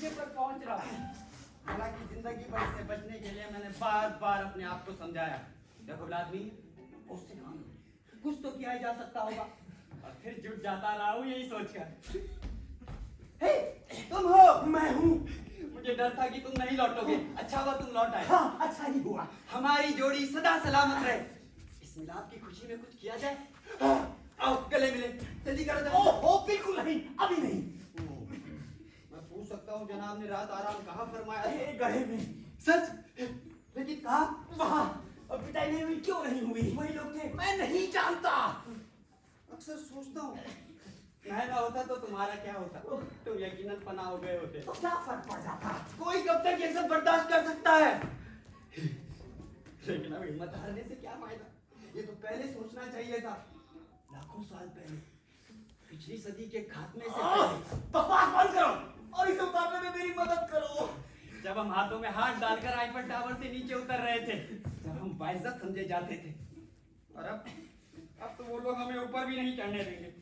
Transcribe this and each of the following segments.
नतीजे पर पहुंच रहा हूँ। हालांकि जिंदगी भर से बचने के लिए मैंने बार बार अपने आप को समझाया, देखो आदमी उससे काम कुछ तो किया ही जा सकता होगा, और फिर जुट जाता रहा हूँ यही सोचकर। हे, तुम हो? मैं हूँ। मुझे डर था कि तुम नहीं लौटोगे, अच्छा हुआ तुम लौट आए। हाँ, अच्छा ही हुआ। हमारी जोड़ी सदा सलामत रहे। इस मिलाप की खुशी में कुछ किया जाए। आओ गले मिले, जल्दी करो जल्दी। ओहो, बिल्कुल नहीं, अभी नहीं। मैं पूछ सकता हूँ जनाब ने रात आराम कहाँ फरमाया? अरे गढ़े में। सच? लेकिन कहा? वहाँ। और पिटाई नहीं हुई, क्यों नहीं हुई? वही लोग थे। मैं नहीं जानता। अक्सर सोचता हूँ मैं ना होता तो तुम्हारा क्या होता, तुम यकीनन फना हो गए होते। तो क्या फर्क पड़ जाता? कोई कब तक ये सब बर्दाश्त कर सकता है? लेकिन अब हिम्मत हारने से क्या फायदा, ये तो पहले सोचना चाहिए था, लाखों साल पहले, पिछली सदी के खात्मे से पहले। बकवास बंद करो और इसे उतारने में मेरी मदद करो। जब हम हाथों में हाथ डालकर आईफल टावर से नीचे उतर रहे थे, जब हम बाइज्जत समझे जाते थे, और अब तो वो लोग हमें ऊपर भी नहीं चढ़ने देंगे।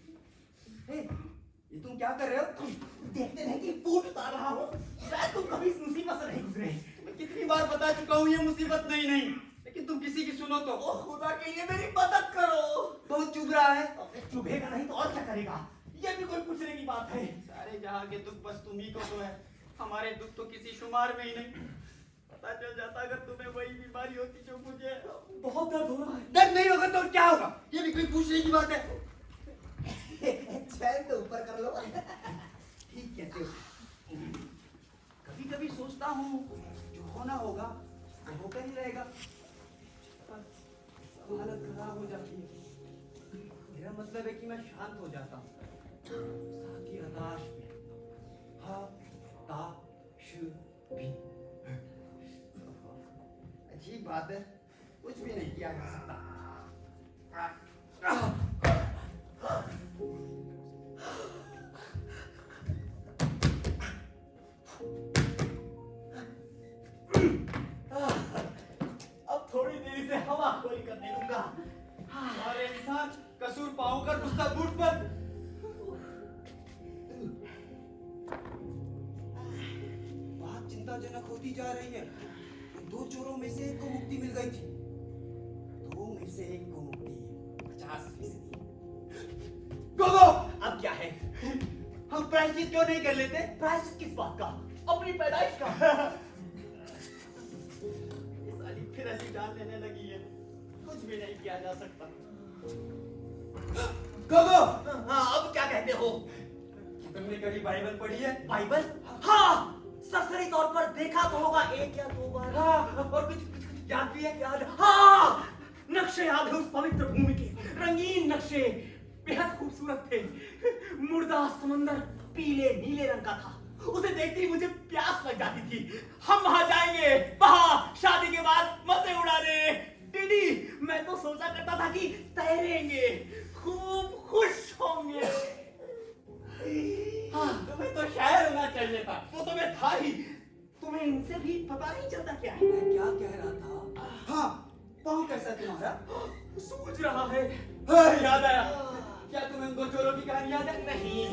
हे, ये तुम क्या कर रहे हो? देखते नहीं कि बूट उतार रहा हूँ। शायद तुम कभी इस मुसीबत से नहीं गुजरे। मैं कितनी बार बता चुका हूँ ये मुसीबत नहीं, लेकिन तुम किसी की सुनो तो। ओ खुदा के लिए मेरी मदद करो। बहुत चुभ रहा है। चुभेगा नहीं तो और क्या करेगा? ये भी कोई पूछने की बात है? सारे जहां के दुख बस तुम ही को तो है, हमारे दुख तो किसी शुमार में ही नहीं। पता चल जाता अगर तुम्हें वही बीमारी होती जो मुझे। बहुत दर्द हो रहा है। दर्द नहीं होगा तो क्या होगा, ये भी कोई पूछने की बात है? चैन तो ऊपर कर लो। ठीक कहते हो। कभी कभी सोचता हूँ जो होना होगा वो होकर ही रहेगा, पर हालत खराब हो जाती है। मेरा मतलब है कि मैं शांत हो जाता हूँ, साथी हताश में। हा ता शु भी। अजीब बात है, कुछ भी नहीं किया जा सकता। अब थोड़ी देर से हवा खोल कर दे दूंगा। और इंसान कसूर पाऊंकर गुस्सा बूट पर। बात चिंताजनक होती जा रही है। दो चोरों में से एक को मुक्ति मिल गई थी, दो में से एक को मुक्ति 50%। गोगो, अब क्या है? हम प्रायश्चित क्यों नहीं कर लेते? प्रायश्चित किस बात का? अपनी पैदाइश का। इस साली फिर ऐसी जान लेने लगी है, कुछ भी नहीं किया जा सकता। गोगो, हाँ, अब क्या कहते हो? तुमने कभी बाइबल पढ़ी है? बाइबल? हाँ, सरसरी तौर पर देखा तो होगा एक या दो बार। हाँ, और कुछ याद भी है? याद? हाँ, नक्शे याद है उस पवित्र भूमि के, रंगीन नक्शे, बेहद खूबसूरत थे। मुर्दा समंदर पीले नीले रंग का था, उसे देखते ही मुझे प्यास लग जाती थी। हम वहां जाएंगे, वहां शादी के बाद मजे उड़ाने। दीदी, मैं तो सोचा करता था कि तैरेंगे, खूब खुश होंगे। हाँ, तुम्हें तो शायर होना चाहिए था। वो तो मैं था ही। तुम्हें इनसे भी पता नहीं चलता क्या? मैं क्या कह रहा था? हाँ, पाँव कैसा है तुम्हारा? सूझ रहा है। हाँ, याद आया। क्या तुम्हें उन दो चोरों की कहानी याद है? नहीं।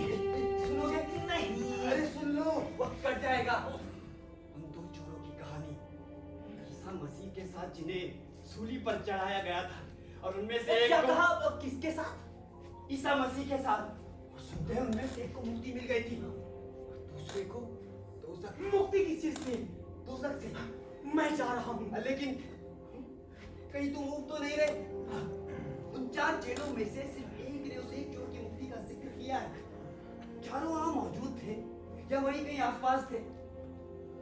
सुनोगे? नहीं। अरे सुन लो, वक्त कट जाएगा। उन दो चोरों की कहानी ईसा मसीह के साथ जिन्हें सूली पर चढ़ाया गया था, और उनमें से एक क्या को कहा? किसके साथ? ईसा मसीह के साथ। और सुनते हैं उनमें से एक को मुक्ति मिल गई थी, और दूसरे को दोजख। मुक्ति किस चीज से? दोजख से। मैं जा रहा हूँ। लेकिन कहीं तुम ऊब तो नहीं रहे? उन चार चेलों में से सिर्फ एक ने उस एक चोर की मुक्ति का जिक्र किया है। चारों वहां मौजूद थे या वहीं कहीं आसपास थे?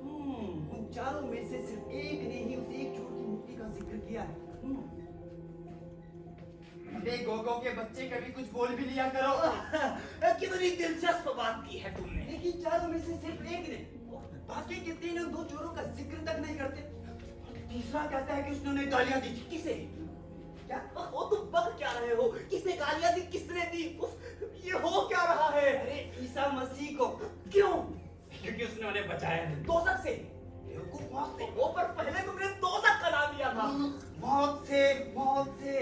उन चारों में से सिर्फ एक ने ही उस एक चोर की मुक्ति का जिक्र किया है। अरे गोगो के बच्चे, कभी कुछ बोल भी लिया करो। कितनी दिलचस्प बात की है तुमने। लेकिन चारों में से सिर्फ एक ने, बाकी कितने ने दो चोरों का जिक्र तक नहीं करते। तीसरा कहता है कि उसने उन्हें गालियां दी थी। किसे? क्या? ओ, तुम बक क्या रहे हो? किसे गालियां दी? किसने दी? ये हो क्या रहा है? अरे ईसा मसीह को। क्यों? क्योंकि उसने उन्हें बचाया है। दोजख से? बेवकूफ, मौत से। ओ, पर पहले तुमने दोजख का नाम लिया था। मौत से, मौत से।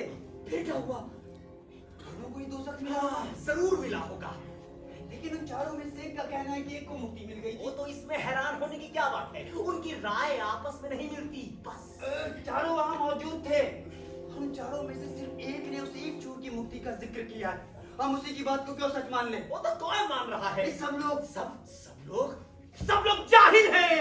फिर क्या हुआ? दोनों को ही दोजख मिला। हाँ, जरूर मिला होगा। लेकिन उन चारों में से एक का कहना है कि एक को मुक्ति मिल गई वो थी। तो इसमें हैरान होने की क्या बात है, उनकी राय आपस में नहीं मिलती बस। चारों वहां मौजूद थे। हम चारों में से सिर्फ एक ने उस एक चोर की मुक्ति का जिक्र किया है। हम उसी की बात को क्यों सच मान लें? वो तो कौन मान रहा है? ये सब लोग सब लोग जाहिल हैं।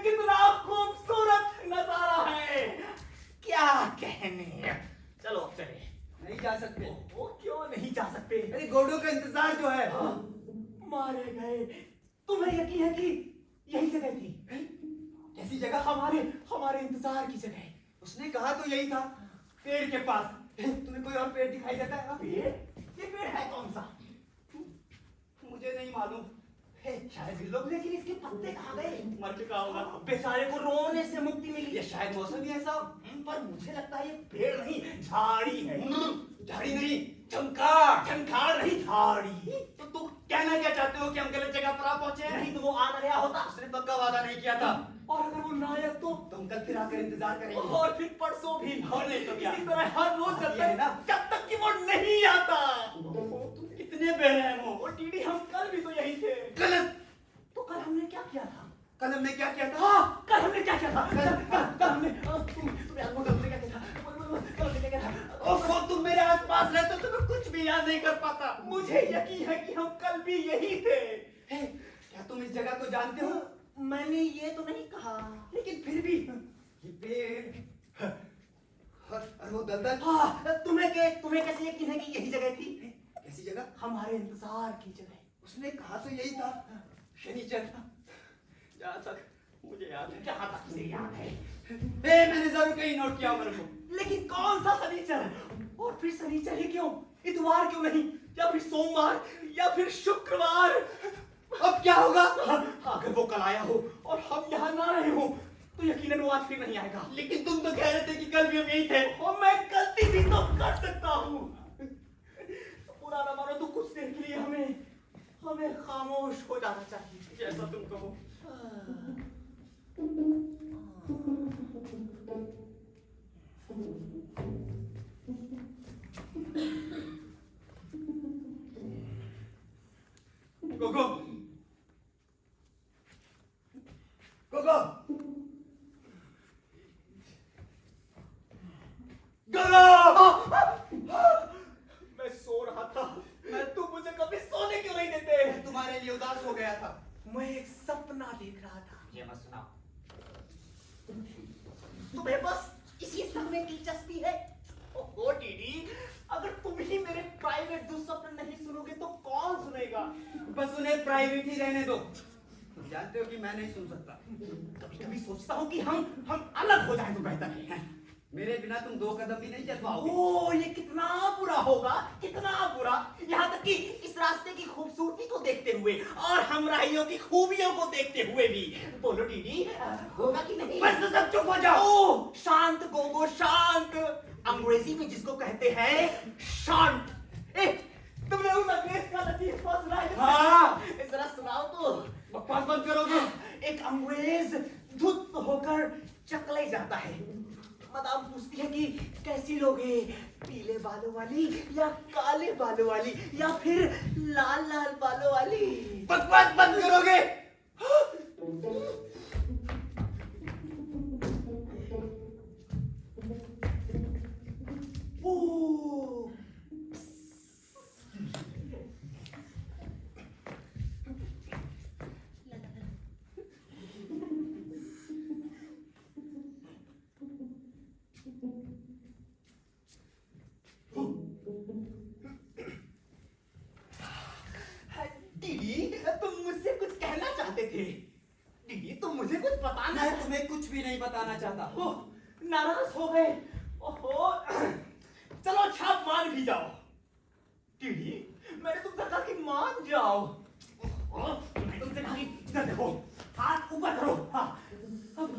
कितना खूबसूरत नजारा है, क्या कहने। चलो अब चले। नहीं जा सकते। वो क्यों नहीं जा सकते? अरे घोड़ों का इंतजार जो है। मारे गए। तुम्हें यकीन है कि यही जगह थी? कैसी जगह? हमारे इंतजार की जगह। उसने कहा तो यही था, पेड़ के पास। तुम्हें कोई और पेड़ दिखाई देता है? पेड़? ये पेड़ है कौन सा? मुझे नहीं मालूम। शायद लोग, लेकिन इसके पत्ते कहाँ गए? मर चुका होगा। बेचारे को रोने से मुक्ति मिली। ये शायद मौसम ही ऐसा। पर मुझे लगता है ये पेड़ नहीं, झाड़ी है। झाड़ी नहीं, झंकार। झंकार नहीं, झाड़ी। तो तुम कहना क्या चाहते हो कि हम गलत जगह पर आ पहुंचे हैं? नहीं तो वो आ ना गया होता। उसने पक्का वादा नहीं किया था। और अगर वो ना आया तो हम कल फिर आकर इंतजार करेंगे। और फिर परसों भी, और नहीं तो क्या? इसी तरह हर रोज जब तक कि वो नहीं आता। तुम कितने बेरहम हो। और डीडी, हम कल भी तो यही थे। गलत। तो कल हमने क्या किया था? कल हमने क्या किया था? हाँ, कल हमने क्या किया था? कल हमने तुम्हें याद हो कल हमने क्या किया था? कल हमने क्या किया था? ओफो, तुम मेरे आसपास रहते हो तो मैं कुछ भी याद नहीं कर पाता। मुझे यकीन है कि हम कल भी यही थे। क्या तुम इस जगह को जानते हो? मैंने ये तो नहीं कहा, लेकिन फिर भी ये पेड़ और वो दलदल। हाँ, तुम्हें कैसे यकीन है कि यही जगह थी? कैसी जगह? हमारे इंतजार की जगह। उसने कहा तो यही था, शनिचर। जहाँ तक मुझे याद है। जहाँ तक मुझे याद है। मैंने जरूर कहीं नोट किया मेरे को। लेकिन कौन सा शनिचर? और फिर शनिचर ही क्यों? इतवार क्यों नहीं? या फिर सोमवार, या फिर शुक्रवार? अब क्या होगा? अगर वो कल आया हो और हम यहाँ ना रहे हो तो यकीनन वो आज फिर नहीं आएगा। लेकिन तुम तो कह रहे थे कि कल भी हम यही थे। और मैं गलती भी तो कर सकता हूँ। बुरा ना मानो तो कुछ देर के लिए हमें खामोश हो जाना चाहिए। जैसा तुम कहो। गोगो, गोगो, मैं सो रहा था। तुम मुझे कभी सोने क्यों नहीं देते? मैं तुम्हारे लिए उदास हो गया था। मैं एक सपना देख रहा था। ये मत सुनाओ। तुम्हें बस इसी सब में दिलचस्पी है? ओहो डीडी, अगर तुम ही मेरे प्राइवेट दुस्वप्न नहीं सुनोगे तो कौन सुनेगा? बस उन्हें प्राइवेट ही रहने दो। तुम जानते हो कि मैं नहीं सुन सकता। कभी-कभी सोचता हूँ कि हम अलग हो जाएं तो बेहतर है। मेरे बिना तुम 2 कदम भी नहीं चल पाओगे। ओह, ये कितना बुरा होगा, कितना बुरा। यहाँ तक कि इस रास्ते की खूबसूरती को देखते हुए और हमराहियों की खूबियों को देखते हुए भी। बोलो डीडी, होगा कि नहीं? बस तो सब चुप हो जाओ। ओह, शांत गोगो, शांत। अंग्रेजी में जिसको कहते हैं शांत। तुमने उस अंग्रेज का लतीफा सुना है? हाँ। जरा सुनाओ तो। बकवास बंद करोगे? एक अंग्रेज धुत होकर चकले जाता है। मदाम पूछती है कि कैसी लोगे, पीले बालों वाली या काले बालों वाली या फिर लाल लाल बालों वाली? बकवास बंद करोगे? ओह, दीदी, तुम मुझसे कुछ कहना चाहते थे। दीदी, तुम मुझे कुछ बताना। मैं तुम्हें कुछ भी नहीं बताना चाहता। ओह, नाराज हो गए। ओहो, चलो अच्छा मान भी जाओ। टीडी, मैंने तुमसे कहा कि मान जाओ। मैं तुमसे कहा कि इधर देखो, हाथ ऊपर करो। हाँ, अब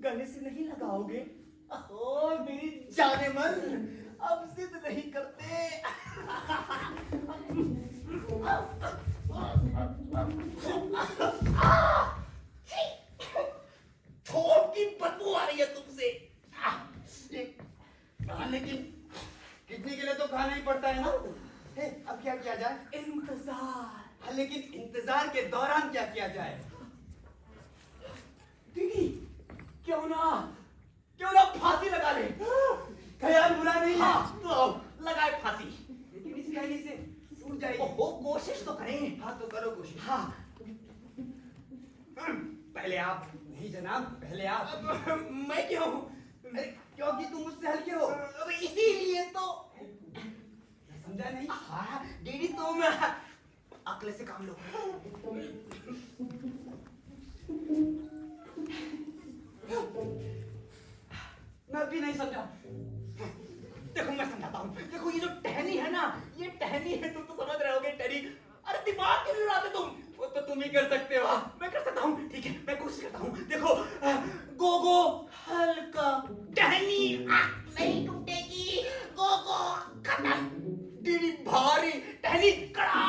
गले से नहीं लगाओगे? ओह मेरी जाने मन, अब जिद नहीं करते। थोक की बदबू आ रही है तुमसे। लेकिन कितने के लिए तो खाना ही पड़ता है ना। अब क्या किया जाए? इंतजार। लेकिन इंतजार के दौरान क्या किया जाए? दीदी, क्यों ना फांसी लगा ले। ख्याल बुरा नहीं है। हाँ, तो लगाए फांसी। लेकिन इस कहने से टूट जाएगी। ओहो, कोशिश तो करें। हाँ तो करो कोशिश। हाँ, पहले आप। नहीं जनाब, पहले आप। मैं क्यों? अरे क्योंकि तुम मुझसे हल्के हो। अब इसीलिए तो। समझा नहीं? हाँ, दीदी तुम अकल से काम लो। मैं भी नहीं समझा। देखो मैं समझाता हूँ। देखो ये जो टहनी है ना, ये टहनी है, तुम तो समझ रहे होगे टहनी। अरे दिमाग क्यों नहीं उड़ाते तुम? वो तो तुम ही कर सकते हो। मैं कर सकता हूँ, ठीक है, मैं कोशिश करता हूँ। देखो, गोगो हल्का, टहनी नहीं टूटेगी, गोगो खत्म, डीडी भारी, टहनी कड़ा,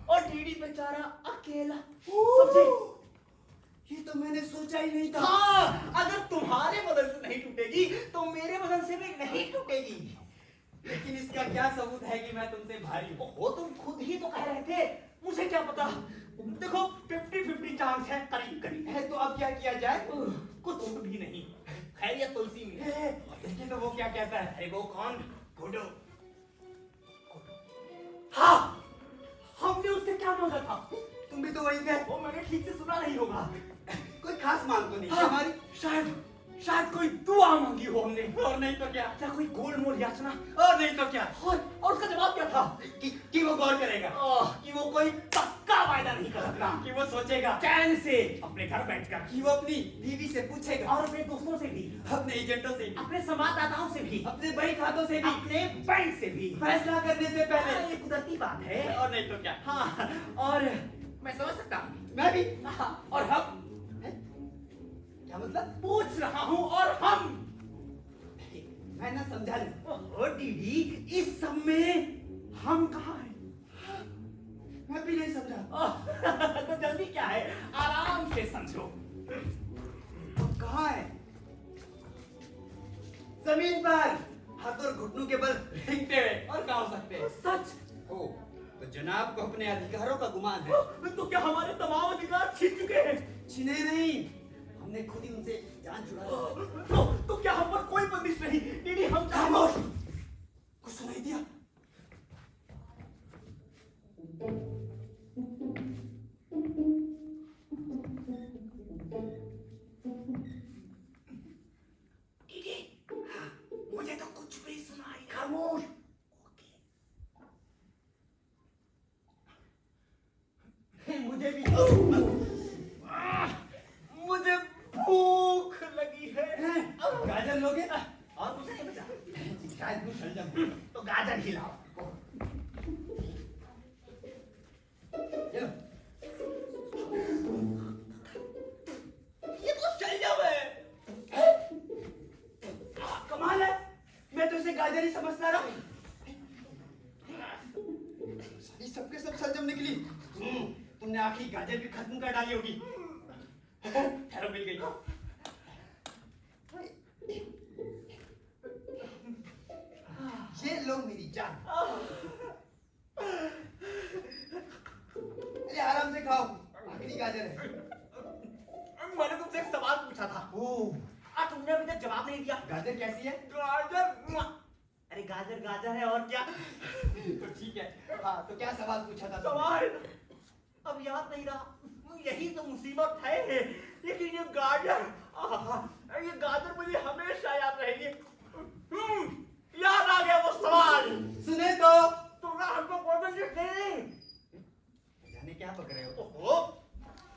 और डीडी बेचारा अकेला। समझे? ये तो मैंने सोचा ही नहीं था। हाँ, अगर तुम्हारे बदन से नहीं टूटेगी तो मेरे बदन से भी नहीं टूटेगी। लेकिन इसका क्या सबूत है कि मैं तुमसे भारी हूँ? वो तुम खुद ही तो कह रहे थे, मुझे क्या पता। देखो 50-50 चांस है, करीब करीब है। तो अब क्या किया जाए? कुछ भी नहीं। खैरियत तुलसी में। देखिए तो वो क्या कहता है। अरे वो कौन? घोड़ो। हाँ, हमने उससे क्या मांगा था? तुम भी तो वही थे। वो मैंने ठीक से सुना नहीं होगा। कोई खास मांग तो नहीं हाँ, हमारी। शायद कोई दुआ मांगी हो हमने। और नहीं तो क्या? क्या कोई गोल मोल याचना? और नहीं तो क्या? और उसका जवाब क्या था? कि वो गौर करेगा। कि वो कोई पक्का वायदा नहीं कर सकता, कि वो सोचेगा चैन से अपने घर बैठकर, कि वो अपनी बीवी से पूछेगा, और अपने दोस्तों से भी, अपने एजेंटों से भी, अपने संवाददाताओं से भी, अपने बही खातों से भी, अपने बैंक से भी फैसला करने से पहले। ये कुदरती बात है। और नहीं तो क्या? हाँ, और मैं समझ सकता हूँ। मैं भी। हाँ, और हम, क्या मतलब? पूछ रहा हूँ, और हम। मैं ना समझा नहीं। ओह दीदी, इस सब में हम कहाँ हैं? मैं भी नहीं समझा। तो जल्दी क्या है, आराम से समझो। अब कहाँ है? जमीन पर हाथ और घुटनों के बल रेंगते हुए, और कहाँ हो सकते हैं? सच हो तो जनाब को अपने अधिकारों का गुमान है। तो क्या हमारे तमाम अधिकार छीन चुके हैं? छिने नहीं, हमने खुद ही उनसे जान छुड़ा ली। तो क्या हम पर कोई बंदिश नहीं? दीदी हम खामोश। कुछ सुनाई दिया? दीदी, मुझे तो कुछ भी सुनाई। खामोश। मुझे भी मुझे भूख लगी है। गाजर लोगे? और मुझे क्या बचा? शायद कुछ शलजम। तो गाजर खिलाओ। चलो। ये तो शलजम है। कमाल है, मैं तो इसे गाजर ही समझता रहा। ये सबके सब शलजम निकली। तुमने आखिरी गाजर भी खत्म कर डाली होगी। ठहरो, मिल गई। ये लो मेरी जान। अरे आराम से खाओ, आखिरी गाजर है। मैंने तुमसे एक सवाल पूछा था। तुमने अभी तक जवाब नहीं दिया। गाजर कैसी है? गाजर, अरे गाजर गाजर है, और क्या? तो ठीक है। हाँ तो क्या सवाल पूछा था तुमने? सवाल अब याद नहीं रहा। यही तो मुसीबत है। लेकिन ये गाजर, ये गाजर मुझे हमेशा याद रहेगी। याद आ गया वो सवाल। सुने तो। तुमने हमको कोई बंदिश नहीं। जाने क्या पक रहे हो? ओहो,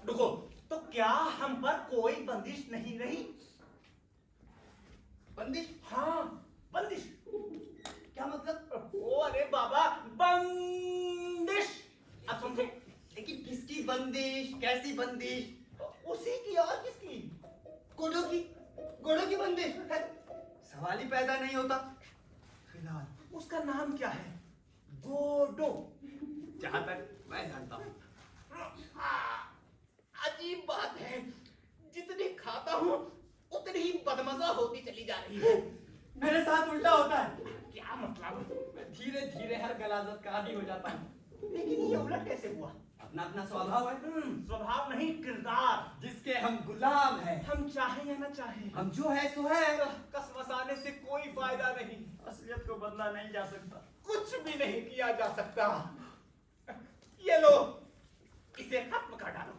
रुको, तो क्या हम पर कोई बंदिश नहीं रही? बंदिश? हाँ, बंदिश। क्या मतलब? ओ अरे बाबा, कैसी बंदिश? उसी की और किसकी? घोड़ों की बंदिश है। सवाल ही पैदा नहीं होता। फिलहाल उसका नाम क्या है? गोडो। जहां तक मैं जानता हूँ। अजीब बात है, जितनी खाता हूँ उतनी ही बदमजा होती चली जा रही है। मेरे साथ उल्टा होता है। क्या मतलब? मैं धीरे धीरे हर गलाजत का आदी हो जाता हूँ। लेकिन ये उलट कैसे हुआ? अपना अपना स्वभाव है। स्वभाव नहीं, किरदार। जिसके हम गुलाम हैं। हम चाहे या ना चाहे, हम जो है सो है। कसमसाने से कोई फायदा नहीं। असलियत को बदला नहीं जा सकता, कुछ भी नहीं किया जा सकता। ये लो, इसे खत्म कर डालो।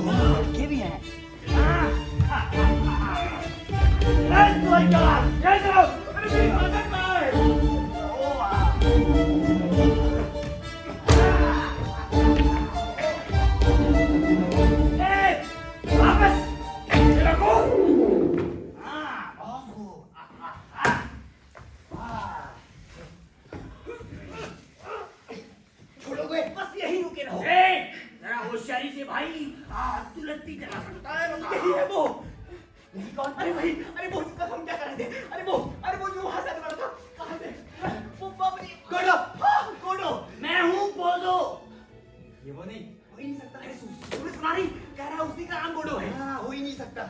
लड़के भी हैं। छोड़ोगे? बस यही रुके रहो। जरा होशियारी से भाई, तुरंत ही चला सकता है। यही है वो। यही कौन? अरे भाई, अरे वो जिसका हम क्या कर रहे थे? अरे वो जो वहां से आने वाला था। कहां से? वो बाप रे। गोडो। हाँ, गोडो। मैं हूँ पोजो। ये वो नहीं। हो ही नहीं सकता है। तूने सुना नहीं? कह रहा है उसी का नाम गोडो है। हाँ, हो ही नहीं सकता।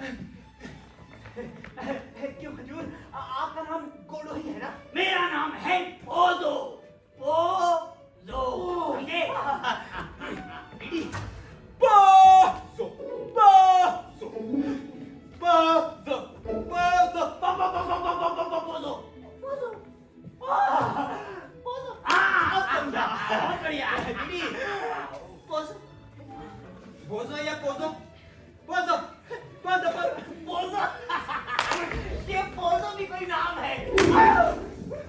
क्यों हजूर, आपका नाम गोडो ही है ना? मेरा नाम है पोजो। पोजो। समझे? दीदी, बाजो, बाजो, बाजो, बाजो, पोजो। पोजो। हाँ, समझा। बहुत बढ़िया। दीदी, पोजो, बोझो या पोजो? पोजो। पोजो। पोजो। ये पोजो भी कोई नाम है।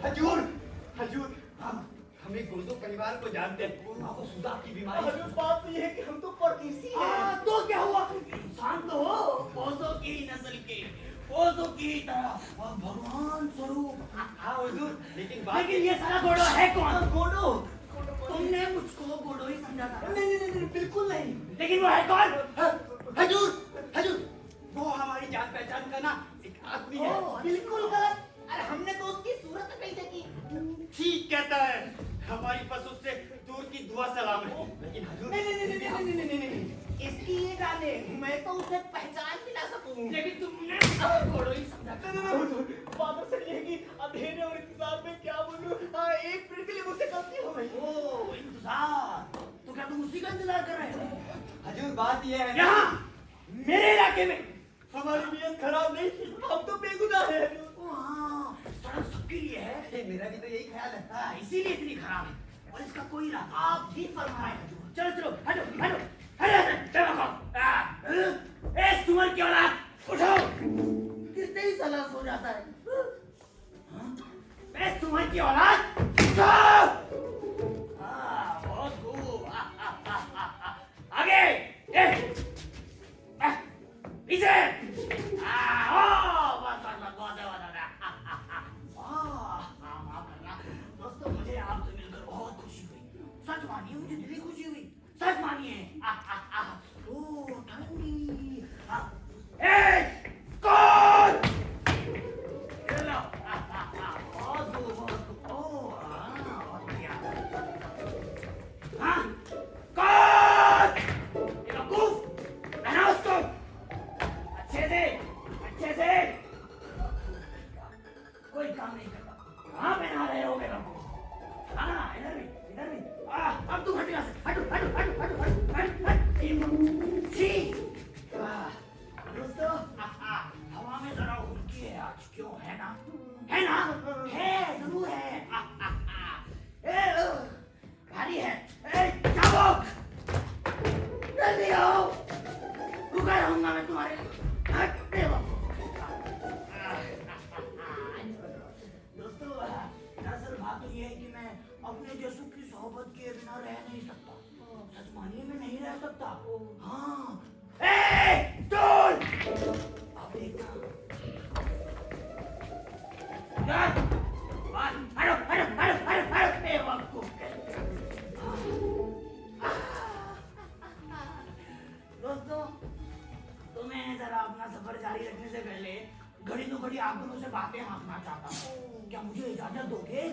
हजूर, हजूर, हम एक गोजो परिवार को जानते हैं। आपको सुदाब की बीमारी। हजूर, बात तो ये है कि हम तो परदेसी हैं। तो क्या हुआ? इंसान तो हो, पोजो की नस्ल के, पोजो की तरह और भगवान स्वरूप। हाँ हुजूर, लेकिन लेकिन ये सारा घोड़ो है कौन? गोडो। तुमने मुझको घोड़ो ही समझा था। नहीं, बिल्कुल नहीं। लेकिन वो है कौन? हजूर, हजूर, वो हमारी जान पहचान का ना एक आदमी है। बिल्कुल गलत। अरे हमने तो उसकी सूरत नहीं देखी। ठीक कहता है। हमारी बस उससे दूर की दुआ सलाम है। लेकिन हजूर, नहीं। इसकी ये जाने, मैं तो उसे पहचान भी ना सकूं। लेकिन तुमने मुझको घोड़ो ही समझा था। बात असल ये है कि अंधेरे और इंतजार में क्या बोलूं। हाँ, एक मिनट के लिए मुझसे गलती हो गई। ओ, इंतजार। तो क्या तुम उसी का इंतजार कर रहे हो? हजूर बात यह है। यहाँ, मेरे इलाके में। हमारी नीयत खराब नहीं थी, हम तो बेगुनाह हैं। हाँ, सड़क सबके लिए है। मेरा भी तो यही ख्याल है। हाँ, इसीलिए इतनी खराब है। और इसका कोई इलाका। आप भी फरमाएं हजूर। चलो, हटो। ए, सुअर की औलाद, उठो। गिरते ही साला सो जाता है। ए, सुअर की औलाद, उठो। बहुत खूब। आगे, पीछे। दोस्तों, मुझे आपसे मिलकर बहुत खुशी हुई। सच मानिए, मुझे दिली खुशी हुई। सच मानिए। ओ, ठंडी। कौन? ये लो। बहुत खूब। ओ, बहुत बढ़िया। हाँ, कौन? ये वकूफ, रहना उसको। अच्छे से। कोई काम नहीं करता। कहाँ पहना रहे हो मेरा को? हाँ, इधर भी। अब तुम हट यहाँ से। हटो। जल्दी आओ, रुका रहूंगा मैं तुम्हारे लिए। हट, बेवकूफ। दोस्तों, दरअसल बात तो ये है कि मैं अपने जैसों की सोहबत के बिना रह नहीं सकता। सच मानिए मैं नहीं रह सकता। हाँ, स्टूल। अब देखना। यार, हटो, हटो, हटो, हटो, हटो, बेवकूफ। दोस्तों, तो मैं जरा अपना सफर जारी रखने से पहले घड़ी दो घड़ी आप दोनों से बातें हाँकना चाहता हूँ। क्या मुझे इजाजत दोगे?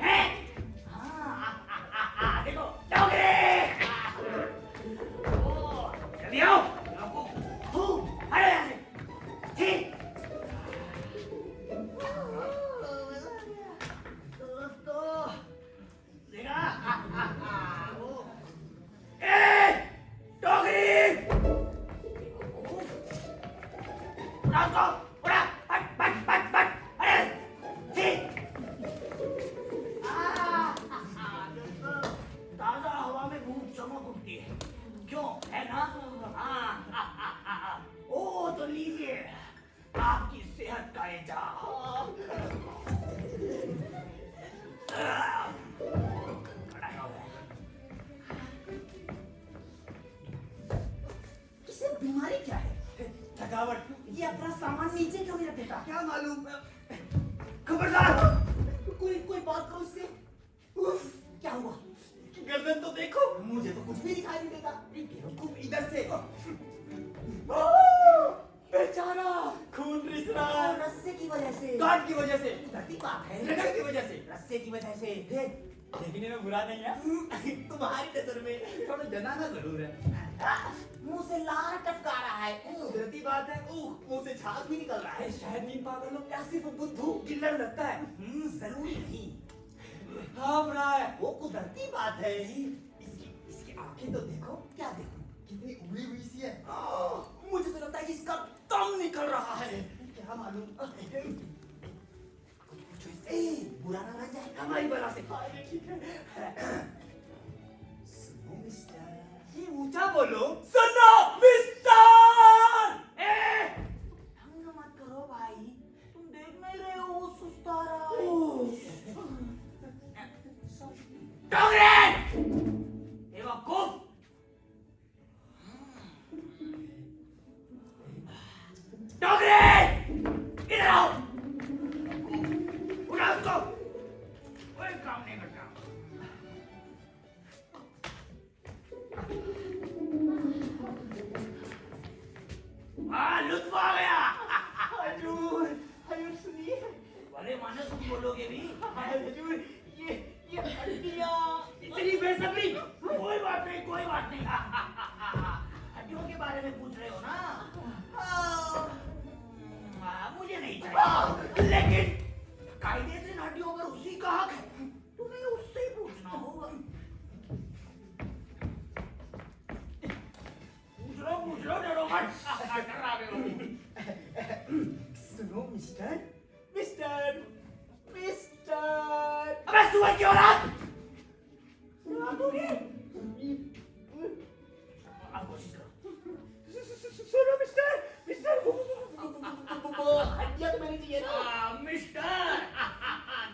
हैं? हाँ, देखो, डोगरे! ओ, जल्दी आओ, तू, हटो यहाँ से, ठीक? दोस्तों, देखा? डोगरी! उड़ा उसको, उड़ा, बट, अरे, ठीक? दोस्तों, ताजा हवा में खूब चमक उठती है, क्यों, है ना? ओ, तो लीजिए, आपकी सेहत का इजाज़। इसे बीमारी क्या है? थकावट। ये अपना सामान नीचे क्यों नहीं रख देता? क्या मालूम? खबरदार! कोई बात करो इससे। उफ, क्या हुआ? गर्दन तो देखो। मुझे तो कुछ भी दिखाई नहीं देता। बेवकूफ, इधर से। बेचारा खून रिस रहा है। रस्से की वजह से। काट की वजह से। धरती बात है। रगड़ की वजह से। रस्से की वजह से। देखने में बुरा नहीं है। तुम्हारी नजर में थोड़ा जनाना जरूर है। मुंह से लार टपका रहा है। कुदरती बात है। मुंह से झाग भी निकल रहा है। शायद नींद पागल हो या सिर्फ बुद्धू किल्लर लगता है। जरूरी नहीं। हाँ रहा है। वो कुदरती बात है। इसकी आंखें तो देखो। क्या देखूं? कितनी उबली हुई सी है। मुझे तो लगता है कि इसका दम निकल रहा है। क्या मालूम? बुरा ना मान जाए हमारी बला से। ठीक है। सुनो मिस्टर, ये ऊंचा बोलो। सुनो मिस्टर! ढंग मत करो भाई, तुम देख नहीं रहे हो वो सुस्ता रहा है। डोगरे! बेवकूफ! डोगरे! इधर आओ! उठा उसको! कोई काम नहीं करता। लुत्फ आ गया। हजूर, हजूर सुनिए। भले माने तुम बोलोगे भी। हजूर, ये हड्डियाँ। इतनी बेसब्री। कोई बात नहीं। हड्डियों के बारे में पूछ रहे हो ना? मुझे नहीं चाहिए। लेकिन कायदे से हड्डियों पर उसी का हक है। तुम्हें उससे ही पूछना होगा। पूछ लो डरो मत। सुनो मिस्टर, अबे सुअर की औलाद! अब कोशिश करो। सुनो मिस्टर, वो हड्डियाँ तो मैंने चाहिए ना। मिस्टर!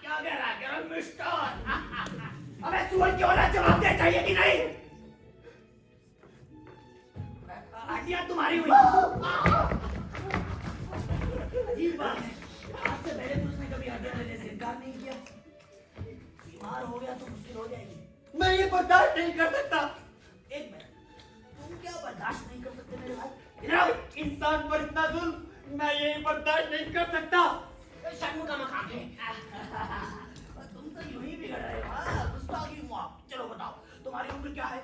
क्या कह रहा है मिस्टर? अबे सुअर की औलाद जवाब दे, चाहिए कि नहीं? हड्डियाँ तुम्हारी हुई। अजीब बात है, आज से पहले तो उसने कभी हड्डियाँ लेने से इनकार नहीं किया। बीमार हो गया तो मुश्किल हो जाएगी। मैं ये बर्दाश्त नहीं कर सकता। एक मिनट, तुम क्या बर्दाश्त नहीं कर सकते मेरे भाई? इधर आओ। इंसान पर इतना जुल्म मैं ये बर्दाश्त नहीं कर सकता। शर्म का मकाम है। तुम तो यूं ही बिगड़ रहे हो। गुस्ताखी हुआ। चलो बताओ, तुम्हारी उम्र क्या है?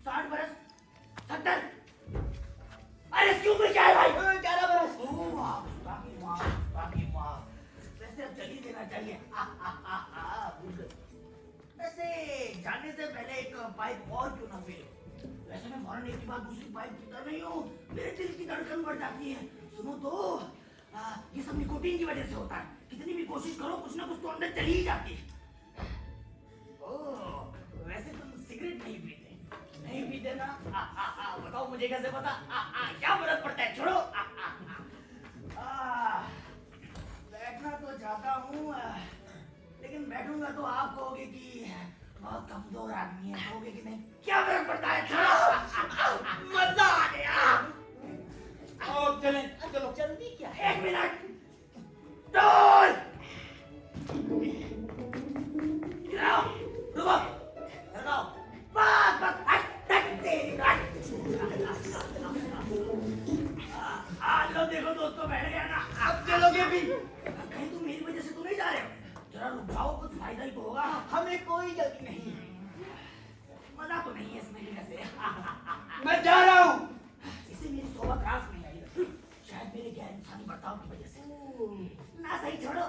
60 बरस? 70? अरे इसकी उम्र क्या है भाई? 11 बरस। गुस्ताखी हुआ। वैसे अब चली देना चाहिए। वैसे जाने से पहले एक पाइप और क्यों ना पी लो? वैसे मैं फौरन एक के बाद दूसरी पाइप पीता नहीं हूँ। मेरे दिल की धड़कन बढ़ जाती है। सुनो तो, ये सब निकोटीन की वजह से होता है। कितनी भी कोशिश करो, कुछ ना कुछ तो अंदर चली ही जाती है। ओह, वैसे तुम सिगरेट नहीं पीते ना? बताओ मुझे कैसे पता? क्या फर्क पड़ता है, छोड़ो। बैठना तो चाहता हूँ, लेकिन बैठूंगा तो आप कहोगे कि बहुत कमजोर आदमी है, कहोगे कि नहीं, क्या फर्क पड़ता है, छोड़ो। मजा आ गया। अब चलें, चलो। जल्दी क्या है? 1 मिनट। डोल। रुको, लगाओ। बस बस, हट तेरी गाड़ी। लो देखो दोस्तों, बैठ गया ना। अब चलोगे भी? कहीं तुम मेरी वजह से तो नहीं जा रहे हो? जरा रुक जाओ, कुछ फायदा ही तो होगा। हमें कोई जल्दी नहीं। मजा तो नहीं है इसमें लेने से। मैं जा रहा हूँ। इससे मेरी सोबत रास नहीं आई, शायद मेरे गैर इंसानी बर्ताव की वजह से। ना सही, छोड़ो।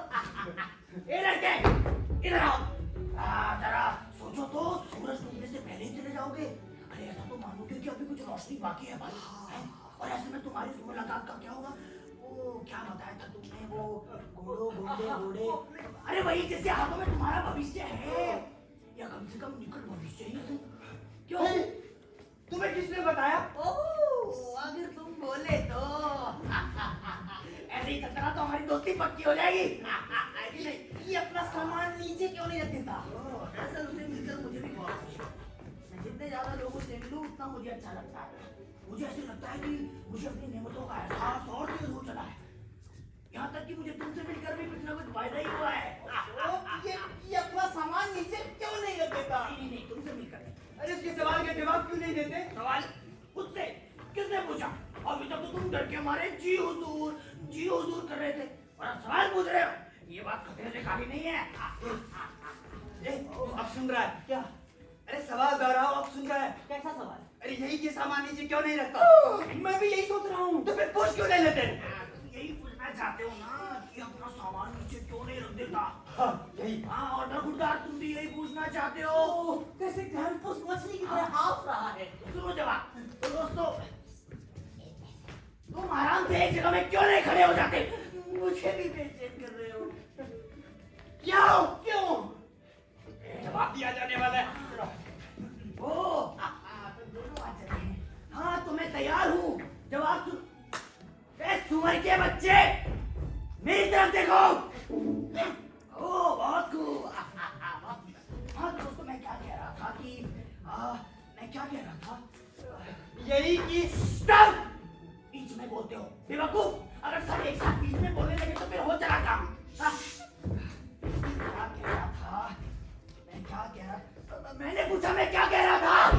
ए लड़के, इधर आओ। जरा सोचो तो, सूरज डूबने से पहले ही चले जाओगे? अरे ऐसा तो मानोगे कि अभी कुछ रोशनी बाकी है भाई, हैं? और ऐसे में तुम्हारी मुलाकात का क्या होगा? वो क्या बताया था तुमने, वो घोड़े। अरे वही जिसके हाथों में तुम्हारा भविष्य है, या कम से कम निकट भविष्य ही है। क्यों? तुम्हें किसने बताया? ओह, अगर तुम बोले तो ऐसे ही चलता तो हमारी दोस्ती पक्की हो जाएगी। ये अपना सामान नीचे क्यों नहीं रख देता? दरअसल उसे मिलकर मुझे भी बहुत खुशी है। मैं जितने ज्यादा लोगों से मिलूं उतना मुझे अच्छा लगता है। मुझे ऐसे लगता है कि मुझे अपनी नेमतों का एहसास और तेज हो चला है। यहाँ तक कि मुझे तुमसे मिलकर भी कुछ ना कुछ फायदा ही हुआ है। ये अपना सामान नीचे क्यों नहीं रख देता? नहीं, तुमसे मिलकर। अरे उसके सवाल के जवाब क्यों नहीं देते? सवाल मुझसे किसने पूछा? अभी तक तो तुम डर के मारे जी हुजूर कर रहे थे, और अब सवाल पूछ रहे हो। ये बात खतरे से खाली नहीं है। अब सुन रहा है क्या? अरे सवाल दोहराओ, अब सुन रहा है? कैसा सवाल? अरे यही कि सामान नीचे क्यों नहीं रखता? मैं भी यही सोच रहा हूँ। तो फिर पूछ क्यों नहीं लेते? तुम यही पूछना चाहते हो ना कि अपना सामान नीचे क्यों नहीं रख देता? हाँ, यही। हाँ, और दरगुरदार तुम भी यही पूछना चाहते हो। कैसे ध्यानपूर्वक मछली की तरह हाफ रहा है। सुनो जवाब। तो दोस्तों, तुम आराम से एक जगह में क्यों नहीं खड़े हो जाते? मुझे भी बेचैन कर रहे हो। क्यों? जवाब दिया जाने वाला है। ओ, तो दोनों आ चले हैं। हाँ, तो मैं तैयार हूँ। जवाब सुन। ए सुअर के बच्चे, मेरी तरफ देखो। ओ, बहुत खूब। हाँ दोस्तों, मैं क्या कह रहा था? यही कि स्टॉप! बीच में बोलते हो बेवकूफ। अगर सब एक साथ बीच में बोलने लगे तो फिर हो चला काम। मैंने पूछा मैं क्या कह रहा था?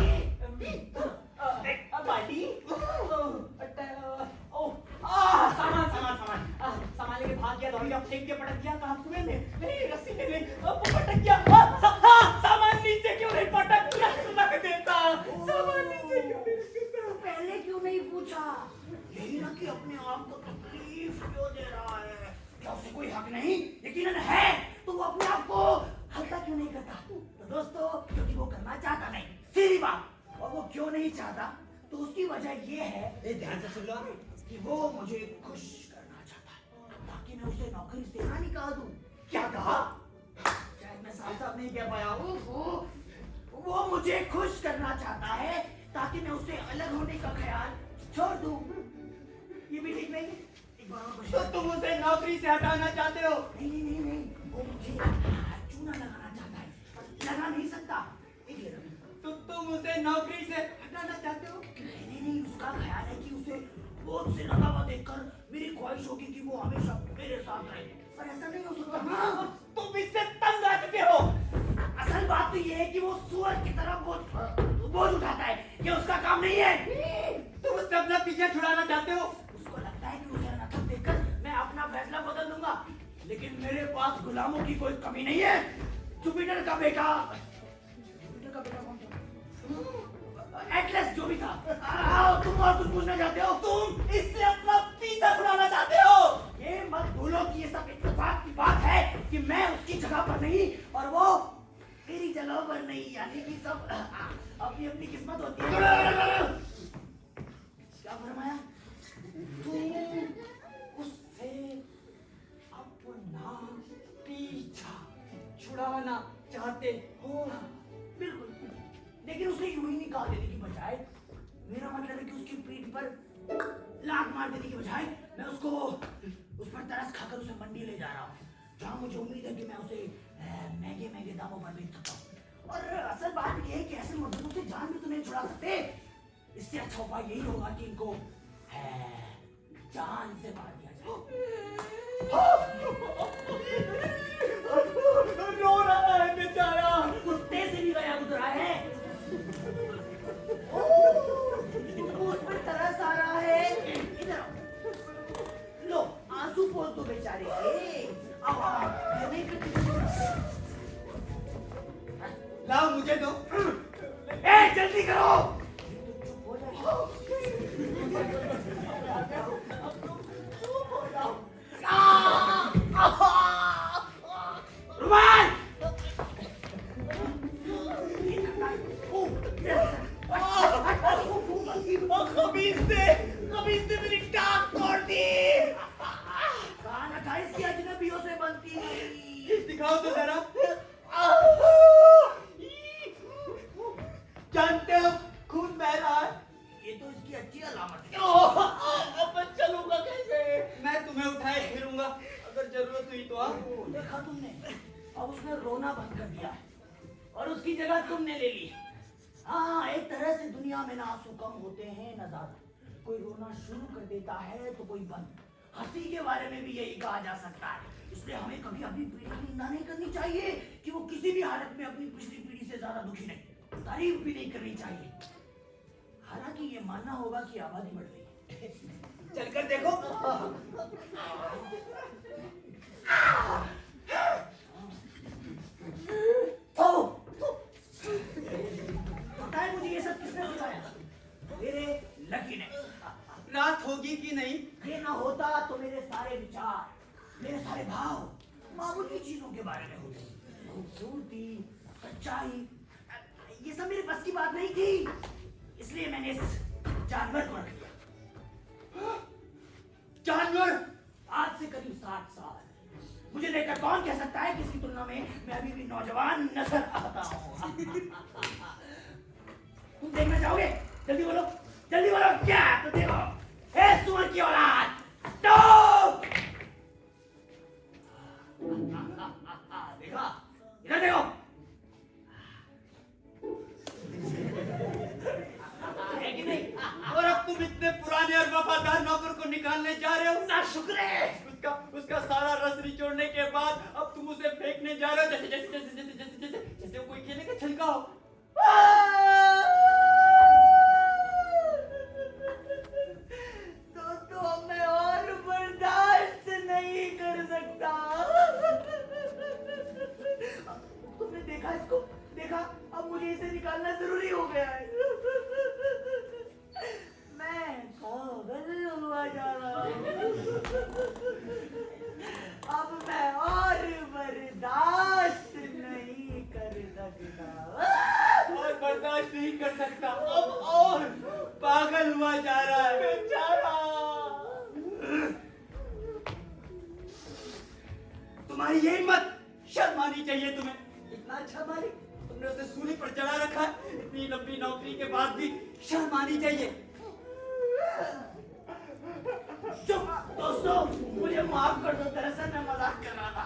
सामान लेके भाग गया, दौड़ गया, फेंक के पटक गया, कहाँ कुएं में? नहीं, रस्सी ले ले, पटक गया। सामान नीचे क्यों नहीं पटक देता? सामान नीचे क्यों नहीं रख देता? पहले क्यों नहीं पूछा? यही ना कि अपने आप को तकलीफ क्यों दे रहा है? क्या उसे कोई हक नहीं? यकीनन है, तो वो अपने आप को हल्का क्यों नहीं करता? तो दोस्तों, क्योंकि वो करना चाहता नहीं, सीधी बात। और वो क्यों नहीं चाहता? तो उसकी वजह ये है, ध्यान से सुन लो, कि वो मुझे खुश करना चाहता है, ताकि मैं उसे नौकरी से ना निकाल दूं। क्या कहा? शायद मैं साफ नहीं कह पाया हूँ। वो मुझे खुश करना चाहता है, ताकि मैं उससे अलग होने का ख्याल छोड़ दूं। ये भी ठीक नहीं? एक बार और तो तुम उसे नौकरी से हटाना चाहते हो? नहीं, वो मुझे चूना लगाना चाहता है, पर लगा नहीं सकता। तो तुम उसे नौकरी से हटाना चाहते हो? नहीं, उसका ख्याल है कि उसे बोझ से लगा हुआ देखकर मेरी ख्वाहिश होगी कि वो हमेशा मेरे साथ रहे, पर ऐसा नहीं हो सकता। हाँ, तुम इससे तंग आ चुके हो। असल बात तो ये है कि वो सुअर की तरह बोझ उठाता है, ये उसका काम नहीं है। तुम उससे अपना पीछे छुड़ाना चाहते हो? उसको लगता है कि उसे नकल देखकर मैं अपना फैसला बदल दूंगा, लेकिन मेरे पास गुलामों की कोई कमी नहीं है। जुपिटर का बेटा कौन था? एटलस जो भी था। तुम और कुछ पूछना चाहते हो? तुम इससे अपना पीछा छुड़ाना चाहते हो? ये मत भूलो कि ये सब इत्तेफाक की बात है कि मैं उसकी जगह पर नहीं और वो मेरी जगह पर नहीं, यानी कि सब अपनी अपनी किस्मत होती है। क्या फरमाया? तुम उससे अपना पीछा छुड़ाना चाहते हो? बिल्कुल, लेकिन उसे यूं ही निकाल देने की बजाय मेरा मतलब है कि उसकी पीठ पर लात मार देने की बजाय मैं उसको उस पर तरस खाकर उसे मंडी ले जा रहा हूँ, जहाँ मुझे उम्मीद है कि मैं उसे महंगे महंगे दामों पर बेच सकता हूँ। और असल बात यह है कि ऐसे मर्दों से जान भी तो नहीं छुड़ा सकते। इससे अच्छा उपाय यही होगा कि इनको जान से मार दिया जाए। रो रहा है बेचारा, कुत्ते से भी गया गुजरा है। उस पर तरस आ रहा है। इधर आओ। लो आंसू पोंछ दो बेचारे के। आओ नहीं करती। लाओ मुझे दो। जल्दी करो। चुप हो जाओ। रुमाल। खबीज ने मेरी टांग तोड़ दी। कान 28 की अजनबियों से बनती नहीं। दिखाओ तो जरा। जानते हो खून बह रहा है। ये तो इसकी अच्छी अलामत है। अब मैं चलूंगा कैसे? मैं तुम्हें उठाए फिरूंगा, अगर जरूरत हुई तो। देखा तुमने, अब उसने रोना बंद कर दिया है और उसकी जगह तुमने ले ली। हाँ, एक तरह से दुनिया में ना आंसू कम होते हैं ना ज्यादा। कोई रोना शुरू कर देता है तो कोई बंद। हंसी के बारे में भी यही कहा जा सकता है। इसलिए हमें कभी अपनी पीढ़ी की निंदा नहीं करनी चाहिए कि वो किसी भी हालत में अपनी पिछली पीढ़ी से ज्यादा दुखी नहीं। तारीफ भी नहीं करनी चाहिए। हालांकि ये मानना होगा कि आबादी बढ़ रही है। चलकर देखो। पता है मुझे ये सब किसने सिखाया? मेरे लकी ने। रात होगी कि नहीं? ये ना होता तो मेरे सारे विचार, मेरे सारे भाव मामूली चीजों के बारे में होते। खूबसूरती, सच्चाई, ये सब मेरे बस की बात नहीं थी। इसलिए मैंने इस जानवर को रख लिया। जानवर? आज से करीब 60 साल। मुझे देखकर कौन कह सकता है कि इसकी तुलना में मैं अभी भी नौजवान नजर आता हूँ। तुम देखना चाहोगे? जल्दी बोलो, जल्दी बोलो। क्या तो देखो, हे सुअर की औलाद, देखा, इधर देखो। है कि नहीं? और अब तुम इतने पुराने और वफादार नौकर को निकालने जा रहे हो? ना शुक्र है। उसका सारा रस निचोड़ने के बाद अब तुम उसे फेंकने जा रहे हो, जैसे जैसे जैसे जैसे जैसे जैसे जैसे वो कोई खेले का छिलका हो। तो मैं और बर्दाश्त नहीं कर सकता। तुमने देखा इसको? देखा? अब मुझे इसे निकालना जरूरी हो गया है। मैं पागल हुआ जा रहा हूँ। अब मैं और बर्दाश्त नहीं कर सकता। और बर्दाश्त नहीं कर सकता, अब और पागल हुआ जा रहा है बेचारा। तुम्हारी ये हिम्मत, शर्म आनी चाहिए तुम्हें। इतना अच्छा मालिक, तुमने उसे सूली पर चढ़ा रखा है। इतनी लंबी नौकरी के बाद भी शर्म आनी चाहिए। चुप दोस्तों, मुझे माफ कर दो। दरअसल मैं मजाक कर रहा था।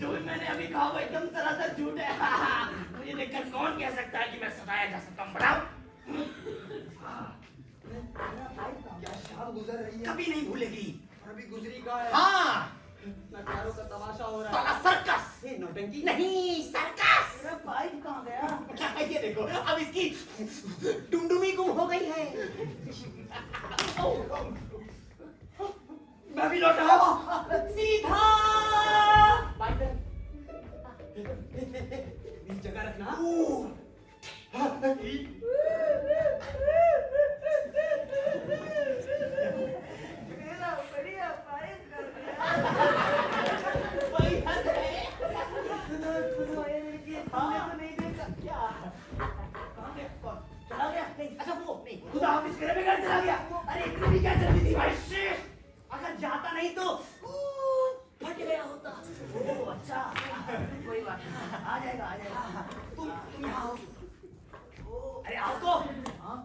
जो भी मैंने अभी कहा वो एकदम सरासर झूठ है। मुझे देखकर कौन कह सकता है कि मैं सताया जा सकता हूँ? बताओ। क्या शाम गुजर रही है, कभी नहीं भूलेगी। और अभी गुजरी का है। हाँ, नजारों का तमाशा हो रहा साला है। सर्कस। ये नौटंकी नहीं, सर्कस। मेरा पाइप कहाँ गया? ये देखो, अब इसकी डुमडुमी गुम हो गई है। मैं भी लौटा हूँ। सीधा इस जगह रखना। मेरा बढ़िया पाइप कर दिया। तुमने तो नहीं देखा क्या? कहाँ गया? कौन? चला गया? नहीं, अच्छा वो नहीं, खुदा हाफिज करे बगैर चला गया। अरे इतनी भी क्या जल्दी थी भाई? अगर जाता नहीं तो फट गया होता। ओह अच्छा, कोई बात नहीं, आ जाएगा आ जाएगा। तुम यहाँ आओ। अरे आओ तो। हाँ,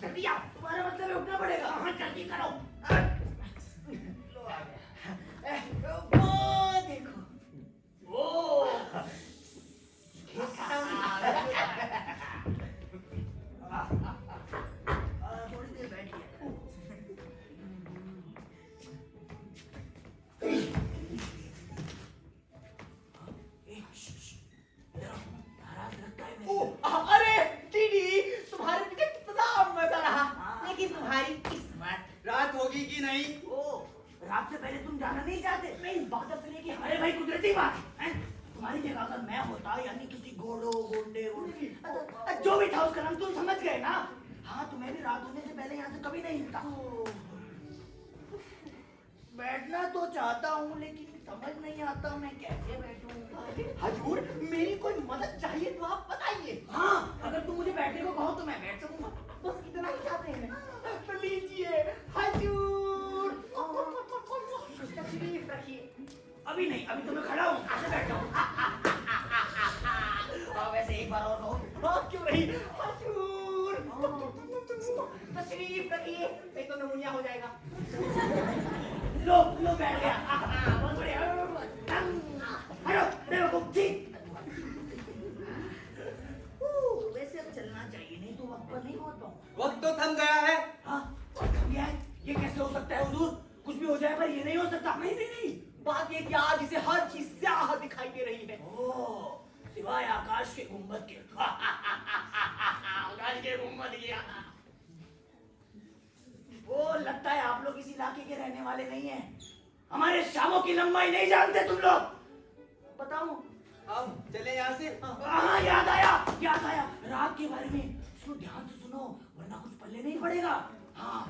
जल्दी आओ। तुम्हारा तुम्हारा मतलब है उठना पड़ेगा। हाँ जल्दी करो। लो आ गया। वो देखो, ओ थोड़ी देर बैठिए। अरे टीडी, तुम्हारे पीछे कितना मजा रहा, लेकिन तुम्हारी किस्मत। रात होगी कि नहीं? ओ रात से पहले तुम जाना नहीं चाहते? मैं इस बात से लेके अरे भाई कुदरती बात है। तुम्हारी जगह अगर मैं होता यानी किसी घोड़ो गोंडे जो भी था उसका नाम तुम समझ गए ना। हाँ तो मैं भी रात होने से पहले यहाँ से कभी नहीं हिलता। बैठना तो चाहता हूँ लेकिन समझ नहीं आता मैं कैसे बैठूं। हजूर, मेरी कोई मदद चाहिए तो आप बताइए। हाँ अगर तुम मुझे बैठने को कहो तो मैं बैठ सकूंगा। बस इतना ही चाहते हैं। तो लीजिए हजूर, तशरीफ रखिए। अभी नहीं, अभी तो मैं खड़ा हूँ, कैसे बैठा हूँ। वैसे एक बार और कहो। क्यों नहीं हजूर, तशरीफ रखिए, नहीं तो नमूनिया हो जाएगा। लो लो बैठ गया। बहुत बढ़िया। हटो बेवकूफ जी। वैसे अब चलना चाहिए, नहीं तो वक्त पर नहीं पहुंच पाऊंगा। वक्त तो थम गया है। हाँ थम गया है? ये कैसे हो सकता है हुजूर? कुछ भी हो जाए पर ये नहीं हो सकता। नहीं नहीं नहीं, बात ये कि आज इसे हर चीज स्याह दिखाई दे रही है। ओह सिवाय आकाश के गुंबद के। आकाश के गुंबद के। वो लगता है आप लोग इस इलाके के रहने वाले नहीं हैं। हमारे शामों की लंबाई नहीं जानते तुम लोग। बताऊं? अब चले यहाँ से। हाँ याद आया याद आया। रात के बारे में सुनो, ध्यान से सुनो वरना कुछ पल्ले नहीं पड़ेगा। हाँ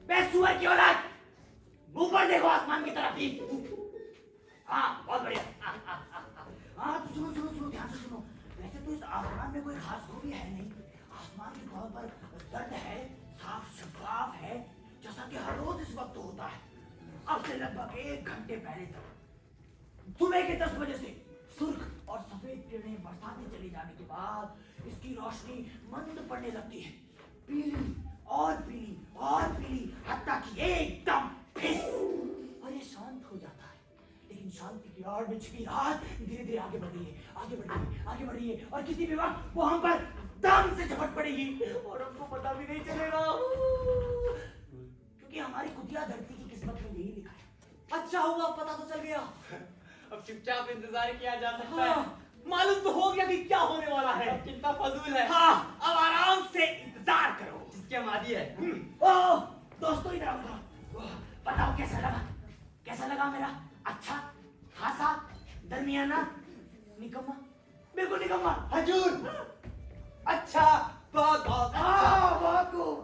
बे सुअर की औलाद, ऊपर देखो आसमान की तरफ ही। हाँ बहुत बढ़िया। हाँ तो सुनो सुनो सुनो, ध्यान से सुनो। वैसे तो इस आसमान में कोई खास खूबी है नहीं। आसमान के तौर पर सर्द है, साफ शफाफ है, जैसा कि हर रोज इस वक्त होता है। अब से लगभग 1 घंटे पहले तक सुबह के 10 बजे से सुर्ख और सफेद किरणें बरसाते चले जाने के बाद इसकी रोशनी मंद पड़ने लगती है, पीली और पीली और पीली, हत्ता कि एकदम फिस, और ये शांत हो जाता है। लेकिन शांति की आड़ में छिपी रात धीरे धीरे आगे बढ़ रही है, आगे बढ़ रही है, आगे बढ़ रही है, और किसी भी वक्त वो हम पर दम से झपट पड़ेगी और हमको पता भी नहीं चलेगा, क्योंकि हमारी कुतिया धरती की किस्मत में यही लिखा है। अच्छा हुआ पता तो चल गया। अब चुपचाप इंतजार किया जा सकता हाँ, है। मालूम तो हो गया कि क्या होने वाला है। अब चिंता फजूल है। हाँ, अब आराम से इंतजार करो। जिसके मादी है। ओह दोस्तों इधर आओ। बताओ कैसा लगा? कैसा लगा मेरा? अच्छा, खासा, दरमियाना, निकम्मा? बिल्कुल निकम्मा। हजूर अच्छा, बहुत बहुत बहुत खूब।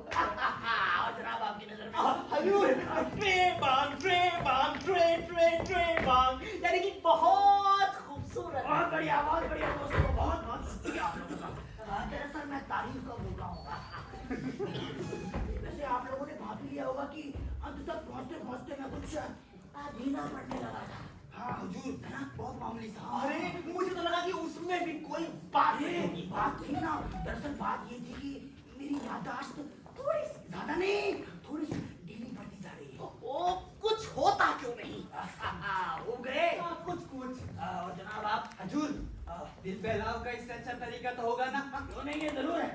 और जनाब आपकी नजर में हजूर, ट्रेबांग, यानी कि बहुत खूबसूरत। बहुत बढ़िया दोस्तों, बहुत बहुत शुक्रिया आप लोगों का। दरअसल मैं तारीफ का भूखा हूँ। वैसे आप लोगों ने भाप लिया होगा कि अंत तक पहुँचते पहुँचते मैं कुछ धीमा पड़ने लगा था। हाँ हजूर, है ना, बहुत मामूली सा। अरे मुझे तो लगा कि उसमें भी कोई बात होगी। बात थी ना, दरअसल बात ये थी कि मेरी याददाश्त थोड़ी सी, ज्यादा नहीं, थोड़ी सी ढीली पड़ती जा रही है। ओ, कुछ होता क्यों नहीं? हो गए कुछ और जनाब आप हजूर, दिल बहलाव का इससे अच्छा तरीका तो होगा ना। क्यों नहीं, ये जरूर है।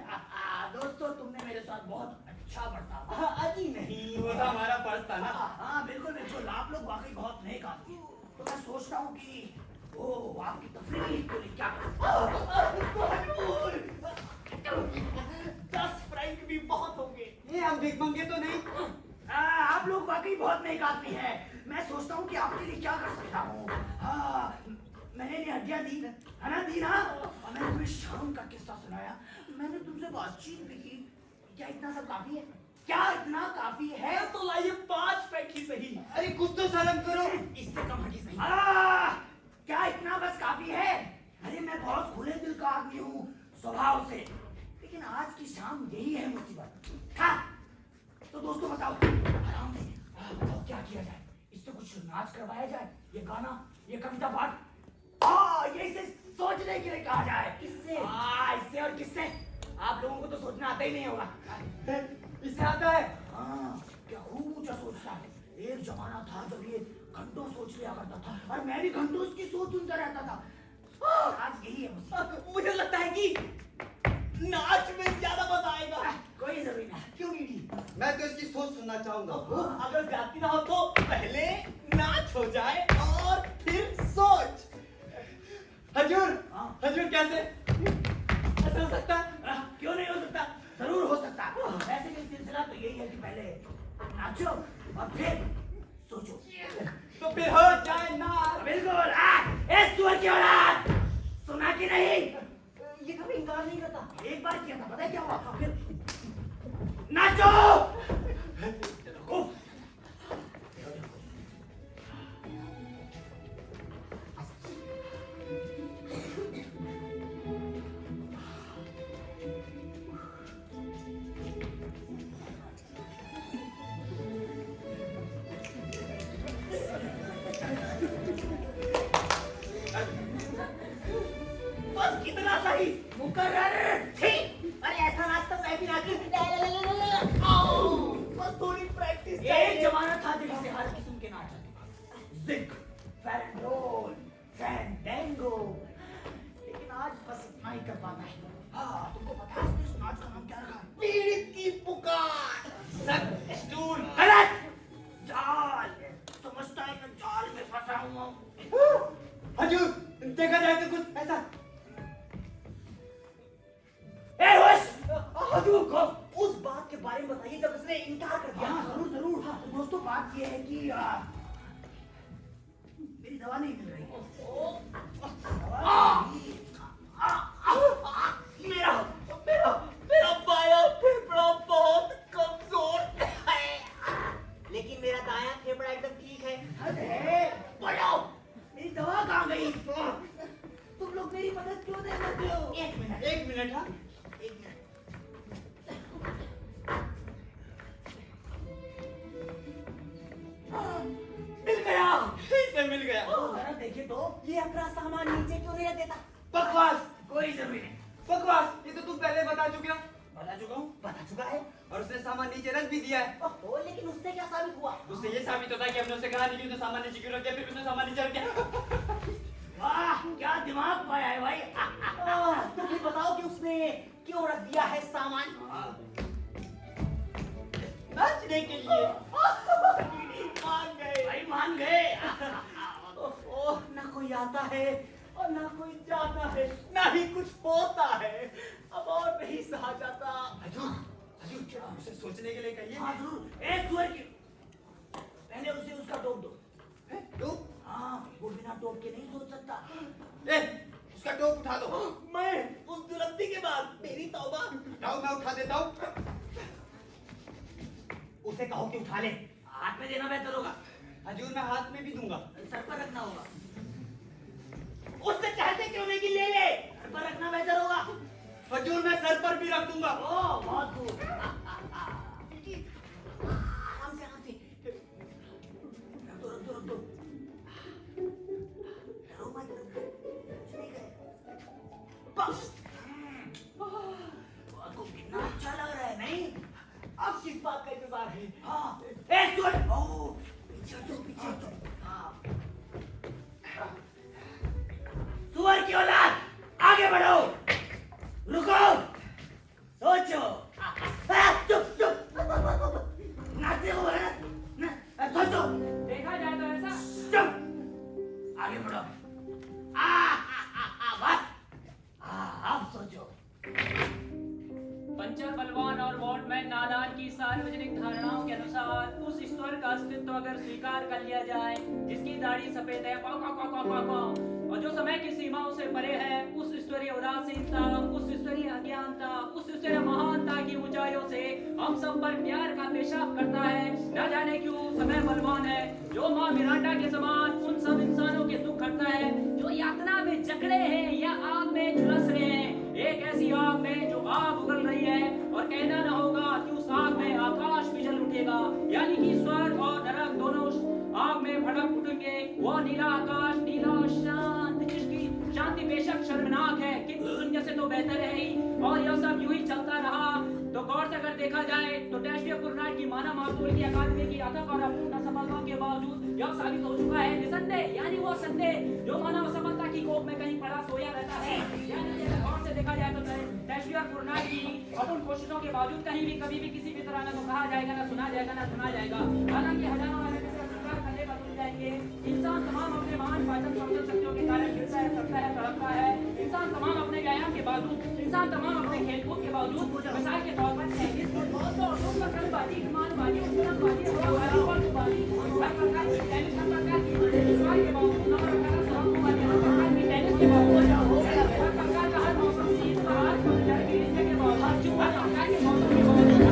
दोस्तों तुमने मेरे साथ बहुत अच्छा बर्ताव। अजी नहीं, वो तो हमारा फर्ज था ना। हाँ बिल्कुल बिल्कुल, आप लोग वाकई बहुत नेक आदमी हो। तो मैं सोचता हूँ कि वो आपकी तफरीह के लिए क्या करूं? 10 फ्रैंक भी बहुत होंगे। ये हम भिखमंगे तो नहीं। आप लोग वाकई बहुत नेक आदमी हैं। मैं सोचता हूँ कि आपके लिए क्या कर सकता हूँ। हाँ मैंने ये हड्डियाँ दी है ना, दी ना, और मैंने तुम्हें शाम का किस्सा सुनाया, मैंने तुमसे बातचीत भी की। क्या इतना सब काफी है? क्या इतना काफी है? तो लाइए 5 फ्रैंक ही सही। अरे कुछ तो शर्म करो। इससे कम हड्डी सही। क्या इतना बस काफी है? अरे मैं बहुत खुले दिल का आदमी हूँ स्वभाव से, लेकिन आज की शाम यही है मुसीबत। हाँ तो दोस्तों बताओ, आराम से बताओ क्या किया जाए? इससे कुछ नाच करवाया जाए, ये गाना, ये कविता पाठ, ये इसे सोचने के लिए कहा जाए। किससे? इससे और किससे? आप लोगों को तो सोचना आता ही नहीं होगा। इसे आता है। हाँ, क्या खूब ऊंचा सोचता है। एक जमाना था जब ये घंटों सोच लिया करता था और मैं भी घंटों उसकी सोच सुनता रहता था। आज यही है मुझे। मुझे लगता है कि नाच में ज्यादा मजा आएगा। कोई जरूरी नहीं। क्यों नहीं? मैं तो इसकी सोच सुनना चाहूंगा। अगर जाती ना हो तो पहले नाच हो जाए और फिर सोच। हजूर, हाँ। हजूर कैसे ऐसा हो सकता है? क्यों नहीं हो सकता? जरूर हो सकता। वैसे भी सिलसिला तो यही है कि पहले नाचो और फिर सोचो। तो फिर हो जाए नाच। बिल्कुल। ए सुअर की औलाद, सुना कि नहीं? ये कभी इनकार नहीं करता। एक बार किया था, पता है क्या हुआ? फिर नाचो। उफ। बस कितना सही। मुकर्रर थी। अरे ऐसा नाच तो मैं भी नाचूं। आओ, बस थोड़ी प्रैक्टिस एक जमाना था जब इसे हर किस्म के नाच आते थे। जिग, फैरंडोल, फैंडेंगो। लेकिन आज बस इतना ही कर पाता है। हाँ, तुमको पता है इसने इस नाच का नाम क्या रखा है? पीड़ित की पुकार। Sir, stool. गलत। जाल। समझता है मैं जाल में फंसा हुआ हूँ। हजूर, देखा जाए तो कुछ ऐसा। ए होश! हजूर को उस बात के बारे में बताइए जब उसने इनकार कर दिया। हाँ, जरूर जरूर। हाँ, तो दोस्तों बात ये है कि मेरी दवा नहीं मिल रही। मेरा मेरा मेरा बायां फेफड़ा बहुत कमजोर है, लेकिन मेरा दायां फेफड़ा एकदम ठीक है। अरे बोलो, मेरी दवा कहाँ गई? तुम लोग मेरी मदद क्यों नहीं करते हो? एक मिनट। एक मिनट। हाँ, एक मिनट। मिल गया। इसे मिल गया। जरा देखिए तो। ये अपना सामान नीचे क्यों नहीं रख देता? बकवास, कोई जरूरी नहीं। बकवास। ये तो तुम पहले बता चुके हो। बता चुका हूँ। बता चुका है। और उसने सामान नीचे रख भी दिया है। ओहो, लेकिन उससे क्या साबित हुआ? उससे ये साबित होता है कि हमने उसे कहा नहीं कि उसने सामान नीचे क्यों रख दिया, फिर उसने सामान नीचे रख दिया। वाह, क्या दिमाग पाया है भाई। तो फिर बताओ कि उसने क्यों रख दिया है सामान? नाचने के लिए। मान गए। भाई मान गए। ओह, ना कोई आता है और ना कोई जाता है, ना ही कुछ होता है। अब और नहीं सहा जाता। हजूर, हजूर, उसे सोचने के लिए कहिए। हाँ जरूर। एक सुअर की पहले उसे उसका टोप दो। तो हाँ, वो बिना टोप के नहीं सोच सकता। उसका टोप उठा दो। मैं उस दुरंती के बाद मेरी तौबा। लाओ, मैं उठा देता हूँ। उसे कहो कि उठा ले। हाथ में देना बेहतर होगा। हजूर, मैं हाथ में भी दूंगा। सर पर रखना होगा। उससे कहते क्यों नहीं कि ले ले? सर पर रखना बेहतर होगा। हजूर, मैं सर पर भी रख दूंगा। ओ, बहुत खूब। आराम से, आराम से। रख दो, रख दो, रख दो। डरो मत, रख दो। कुछ नहीं करे। बस। आपको कितना अच्छा लग रहा है, नहीं? अब किस बात का इंतजार है? हाँ। ए सुअर! ओह, पीछे हटो, पीछे हटो। हाँ। सुअर की औलाद, आगे बढ़ो। रुको, सोचो। चुप चुप। नाचते हो है ना? सोचो। देखा जाए तो ऐसा। चुप। आगे बढ़ो। बस। अब सोचो। पंचर बलवान और वॉटमैन नादान की सार्वजनिक धारणाओं के अनुसार उस ईश्वर का अस्तित्व अगर स्वीकार कर लिया जाए जिसकी दाढ़ी सफेद है और जो समय की सीमाओं से परे है, उस ईश्वरीय उदासीनता, उस ईश्वरीय अज्ञानता, उस ईश्वरीय महानता की ऊंचाइयों से हम सब पर प्यार का पेशाब करता है। न जाने क्यों समय बलवान है, जो माँ मिरांडा के समान उन सब इंसानों के दुख करता है जो यातना में जकड़े हैं या आग में झुलस रहे हैं। एक ऐसी आग में जो आग उगल रही है और कहना न होगा कि उस आग में आकाश भी जल उठेगा, यानी कि स्वर्ग और नरक दोनों उस आग में भड़क उठेंगे। वो नीला आकाश, नीला शांत, जिसकी शांति बेशक शर्मनाक है किंतु शून्य से तो बेहतर है ही। और यह सब यूं ही चलता रहा तो गौर से अगर देखा जाए तो टेस्ट ऑफ कुरनाट की माना मार्तोल की अकादमी की अथक और अपूर्ण सफलताओं के बावजूद यह साबित हो चुका है निसंदेह यानी वो संदेह जो मानव असफलता की कोख में कहीं पड़ा सोया रहता है। यानी अगर गौर से देखा जाए तो टेस्ट ऑफ कुरनाट की अपूर्ण कोशिशों के बावजूद कहीं भी कभी भी किसी भी तरह ना तो कहा जाएगा ना सुना जाएगा ना सुना जाएगा। हालांकि हजारों वाले स्वीकार करने पर तुल जाएंगे इंसान तमाम अपने महान पाचन समझ शक्तियों के कारण गिरता है, सकता है, तड़पता है। इंसान तमाम अपने व्यायाम के बावजूद, इंसान तमाम अपने खेलकूद के बावजूद मिसाल के तौर पर टेनिस, फुटबॉल, दौड़, कबड्डी, कमांडबाजी, उछलबाजी, हवाबाजी, बॉलबाजी, हर प्रकार की टेनिस, हर प्रकार की मिसाल के बावजूद हर प्रकार का सड़कों हर प्रकार की टेनिस के बावजूद हर प्रकार का हर मौसम शीत, बारिश, पतझड़, ग्रीष्म के बावजूद हर प्रकार के मौसम के बावजूद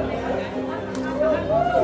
देखा जाए तो हर प्रकार का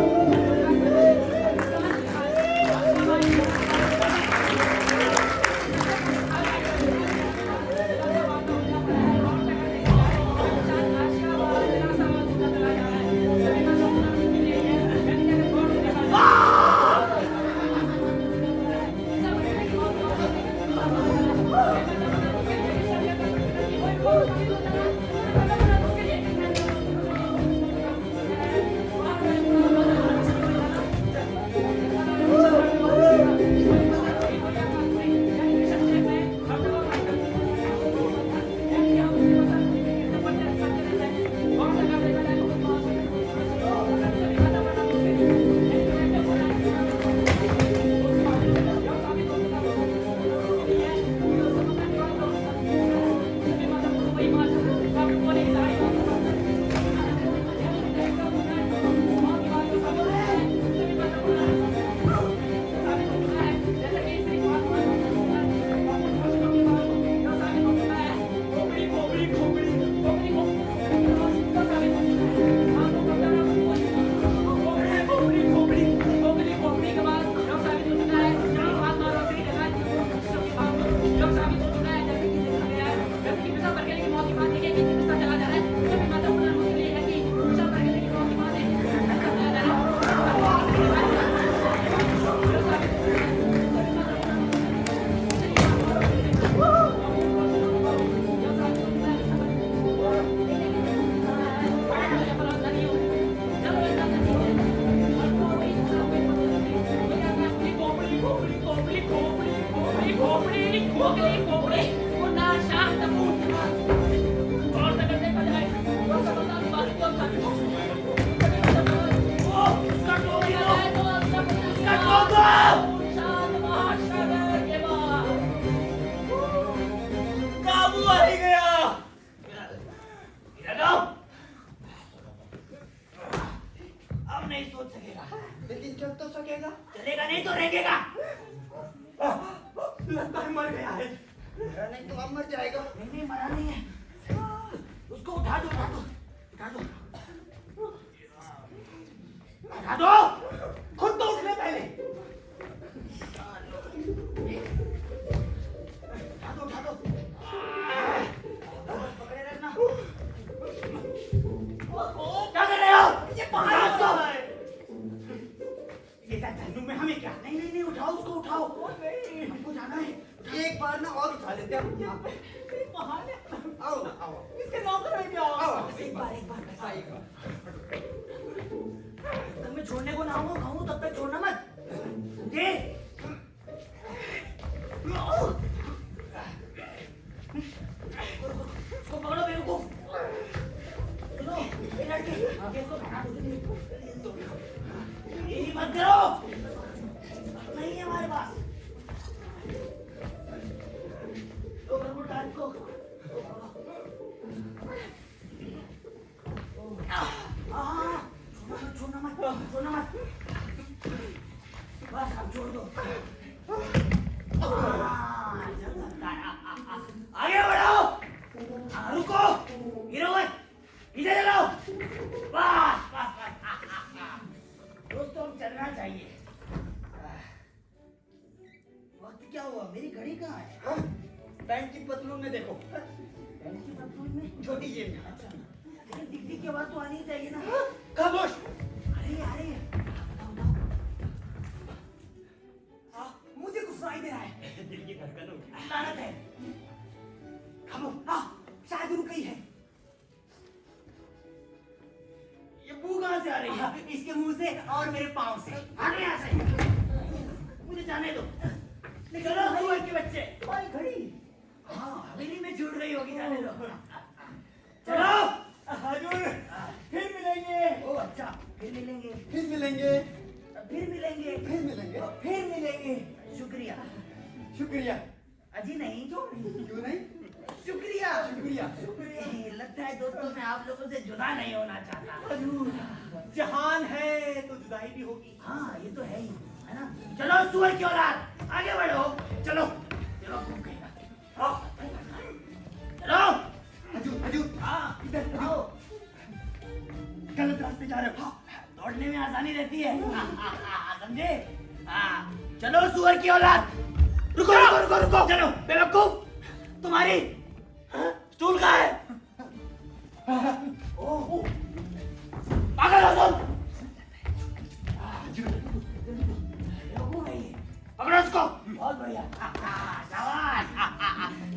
लेकिन चल तो सकेगा, चलेगा नहीं तो रहेगा। लगता है मर गया है। मरा नहीं तो अब मर जाएगा। नहीं मरा नहीं है, उसको उठा दो उठा दो उठा दो उठा दो, खुद तो उठने पहले। उठा दो पकड़े रखना। क्या कर रहे हो? ये पहाड़ का है। ये जानू में हमें क्या? नहीं नहीं नहीं उठाओ उसको उठाओ, हमको जाना है। एक बार ना और उठा लेते हैं हम यहाँ पे। पहाड़ है। आओ ना आओ। इसके नौकर है क्या? आओ एक बार ऐसा ही कर। तब मैं छोड़ने को ना कहूँ तब तक छोड़ना मत। दे उसको पकड़ो बेवकूफ। सुनो ये लड़के इसको भगा दो। यही मत करो, नहीं है हमारे पास। तो डाल को छोड़ना मत बस अब छोड़ दो। आगे बढ़ो, रुको, गिरो इधर चलो। बस दोस्तों अब चलना चाहिए। वक्त क्या हुआ? मेरी घड़ी कहाँ है? पैंट की पतलून में देखो। पैंट की पतलून में? छोटी जेब में। अच्छा, लेकिन दिख दिख की आवाज तो आनी ही चाहिए ना। खामोश। अरे मुझे गुस्सा ही दे रहा है। दिल की धड़कन उठी। लानत है। खामोश। शायद रुक गई है। इसके मुंह से और मेरे पाँव से। भागो यहाँ से, मुझे जाने दो। चलो सुअर के बच्चे। तुम्हारी घड़ी हाँ, हवेली में छूट गई होगी, जाने दो। चलो हजूर, फिर मिलेंगे। ओ अच्छा, फिर मिलेंगे, फिर मिलेंगे, फिर मिलेंगे, फिर मिलेंगे। फिर मिलेंगे। शुक्रिया। शुक्रिया। अजी नहीं, क्यों नहीं? शुक्रिया। शुक्रिया। लगता है दोस्तों मैं आप लोगों से जुदा नहीं होना चाहता। हजूर, जहान है तो जुदाई भी होगी। हाँ ये तो है ही, है ना। चलो सुअर की औलाद, आगे बढ़ो। चलो चलो, घूम गएगा। चलो हजूर, हजूर, हाँ, इधर आओ। गलत रास्ते जा रहे हो। दौड़ने में आसानी रहती है, समझे? हाँ, चलो सुअर की औलाद। रुको रुको रुको रुको, चलो बेवकूफ, तुम्हारी स्टूल कहाँ है? ओह, पागल हो तुम। बेवकूफ है ये। पकड़ो उसको। बहुत बढ़िया, शाबाश।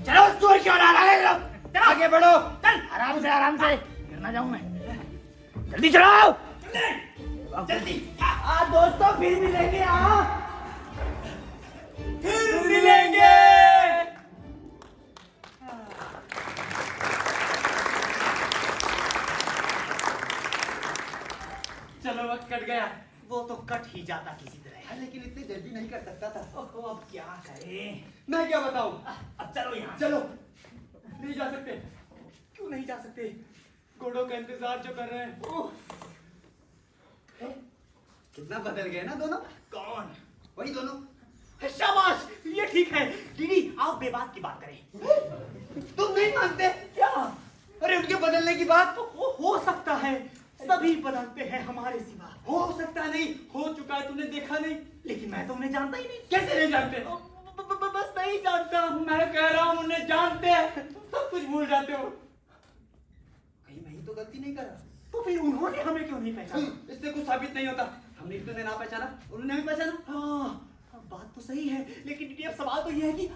चलो सुअर की औलाद, आगे चलो। चलो आगे बढ़ो। चल, आराम से गिर ना जाऊं मैं। जल्दी चलाओ, जल्दी। दोस्तों फिर मिलेंगे। फिर मिलेंगे। चलो वक्त कट गया। वो तो कट ही जाता किसी तरह। लेकिन इतनी जल्दी नहीं कर सकता था। ओहो, अब क्या करें? मैं क्या बताऊं? अब चलो यहाँ। चलो। नहीं जा सकते। क्यों नहीं जा सकते? घोड़ों का इंतजार जो कर रहे हैं। ओह, कितना बदल गए ना दोनों। कौन? वही दोनों। शाबाश, ये ठीक है। डीडी, आप बेबाक की बात करें। तुम नहीं मानते क्या? अरे उनके बदलने की बात तो हो सकता है, सभी बदलते हैं हमारे सिवा। हो सकता नहीं, हो चुका है, तुमने देखा नहीं। लेकिन मैं तो उन्हें जानता ही नहीं। कैसे नहीं जानते? बस नहीं जानता। मैं कह रहा हूँ उन्हें जानते हैं, सब कुछ भूल जाते हो। कहीं मैं ही तो गलती नहीं कर रहा। तो फिर उन्होंने हमें क्यों नहीं पहचाना? इससे कुछ साबित नहीं होता। हमने तो ना पहचाना, उन्होंने भी पहचाना। हाँ, बात तो सही है, लेकिन डीडी अब सवाल तो ये है कि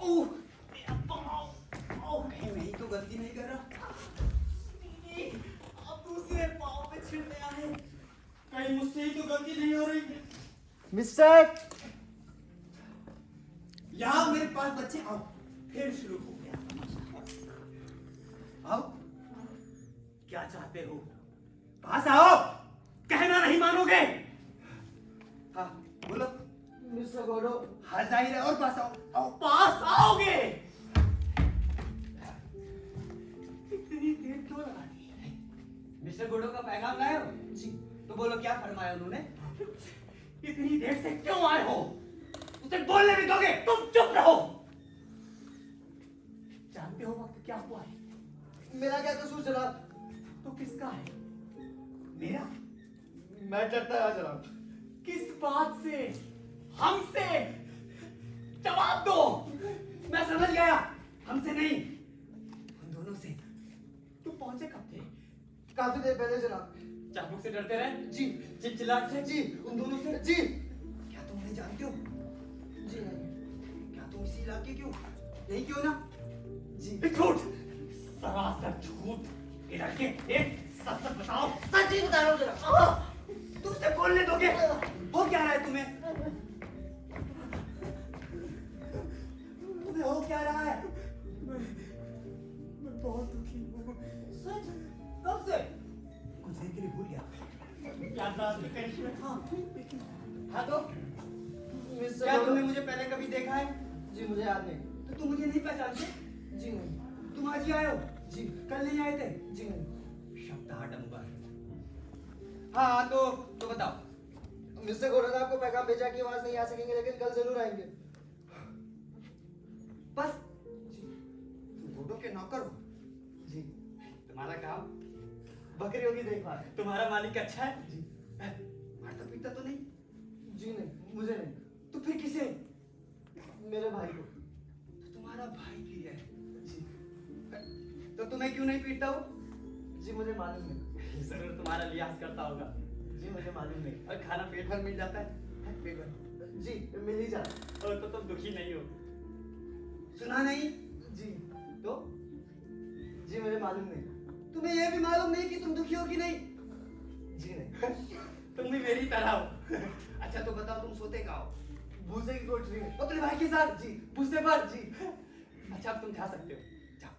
ओह, मेरा पाँव। कहीं मैं ही तो गलती नहीं कर रहा। डीडी, अब दूसरे पाँव पे छिड़ गया है। कहीं मुझसे ही तो गलती नहीं हो रही। मिस्टर, यहाँ मेरे पास बच्चे आओ। फिर शुरू हो गया। आओ, क्या चाहते हो? पास आओ। कहना नहीं मानोगे? हाँ बोलो। मिस्टर गोडो, हाँ जाहिर है, और पास आओ। आओ। पास आओगे? इतनी देर क्यों लगा दी? मिस्टर गोडो का पैगाम लाए हो? जी। तो बोलो क्या फरमाया उन्होंने? इतनी देर से क्यों आए हो? उसे बोलने भी दोगे? तुम चुप रहो। जानते हो वक्त क्या हुआ है? मेरा क्या कसूर जनाब? तो किसका है? मेरा? मैं डरता है जनाब। किस बात से? हमसे? जवाब दो। मैं समझ गया, हमसे नहीं, उन दोनों से। तुम पहुंचे कब थे? काफी देर पहले जनाब। चाबुक से डरते रहे? जी। चिल्चिलाहट से? जी। उन दोनों से? जी। क्या तुम उन्हें जानते हो? जी नहीं। क्या तुम इसी इलाके के हो? यही क्यों ना? जी। झूठ, सरासर झूठ। ये लड़के, सच सच बताओ। सच ही बता रहा हूँ जनाब। तुमसे बोलने दोगे? हो क्या रहा है तुम्हें? तुम्हें हो क्या रहा है? मैं बहुत दुखी हूँ। सच? कब से? कुछ देर के लिए भूल गया। याददाश्त में करिश्मे था, लेकिन हाँ तो मिस्टर क्या तुमने गोडो, मुझे पहले कभी देखा है? जी मुझे याद नहीं। तो तुम मुझे नहीं पहचानते? जी नहीं। तुम आज ही आए हो? जी। कल नहीं आए थे? जी नहीं। शब्द डंबर। हाँ तो बताओ। मिस्टर गोडो ने आपको पैगाम भेजा कि वहां नहीं आ सकेंगे, लेकिन कल जरूर आएंगे। बस तुम घोड़ों के नौकर हो? जी। तुम्हारा काम? बकरियों की देखभाल। तुम्हारा मालिक अच्छा है? जी। मारता पीटता तो नहीं? जी नहीं, मुझे नहीं, तो फिर किसे? मेरे भाई को। तो तुम्हारा भाई भी है? जी। तो तुम्हें क्यों नहीं पीटता वो? जी मुझे मालूम नहीं। जरूर तुम्हारा लिहाज करता होगा। जी मुझे मालूम नहीं। और खाना पेट भर मिल जाता है? पेट भर। जी मिल ही जाता। और तो तुम दुखी नहीं हो। सुना नहीं? जी। तो जी मुझे मालूम नहीं। तुम्हें यह भी मालूम नहीं कि तुम दुखी हो कि नहीं? तुम भी मेरी तरह हो। अच्छा तो बताओ तुम सोते कहाँ हो? भूसे की कोठरी में। अपने भाई के साथ? जी। भूसे पर? जी। अच्छा अब तुम जा सकते हो, जाओ।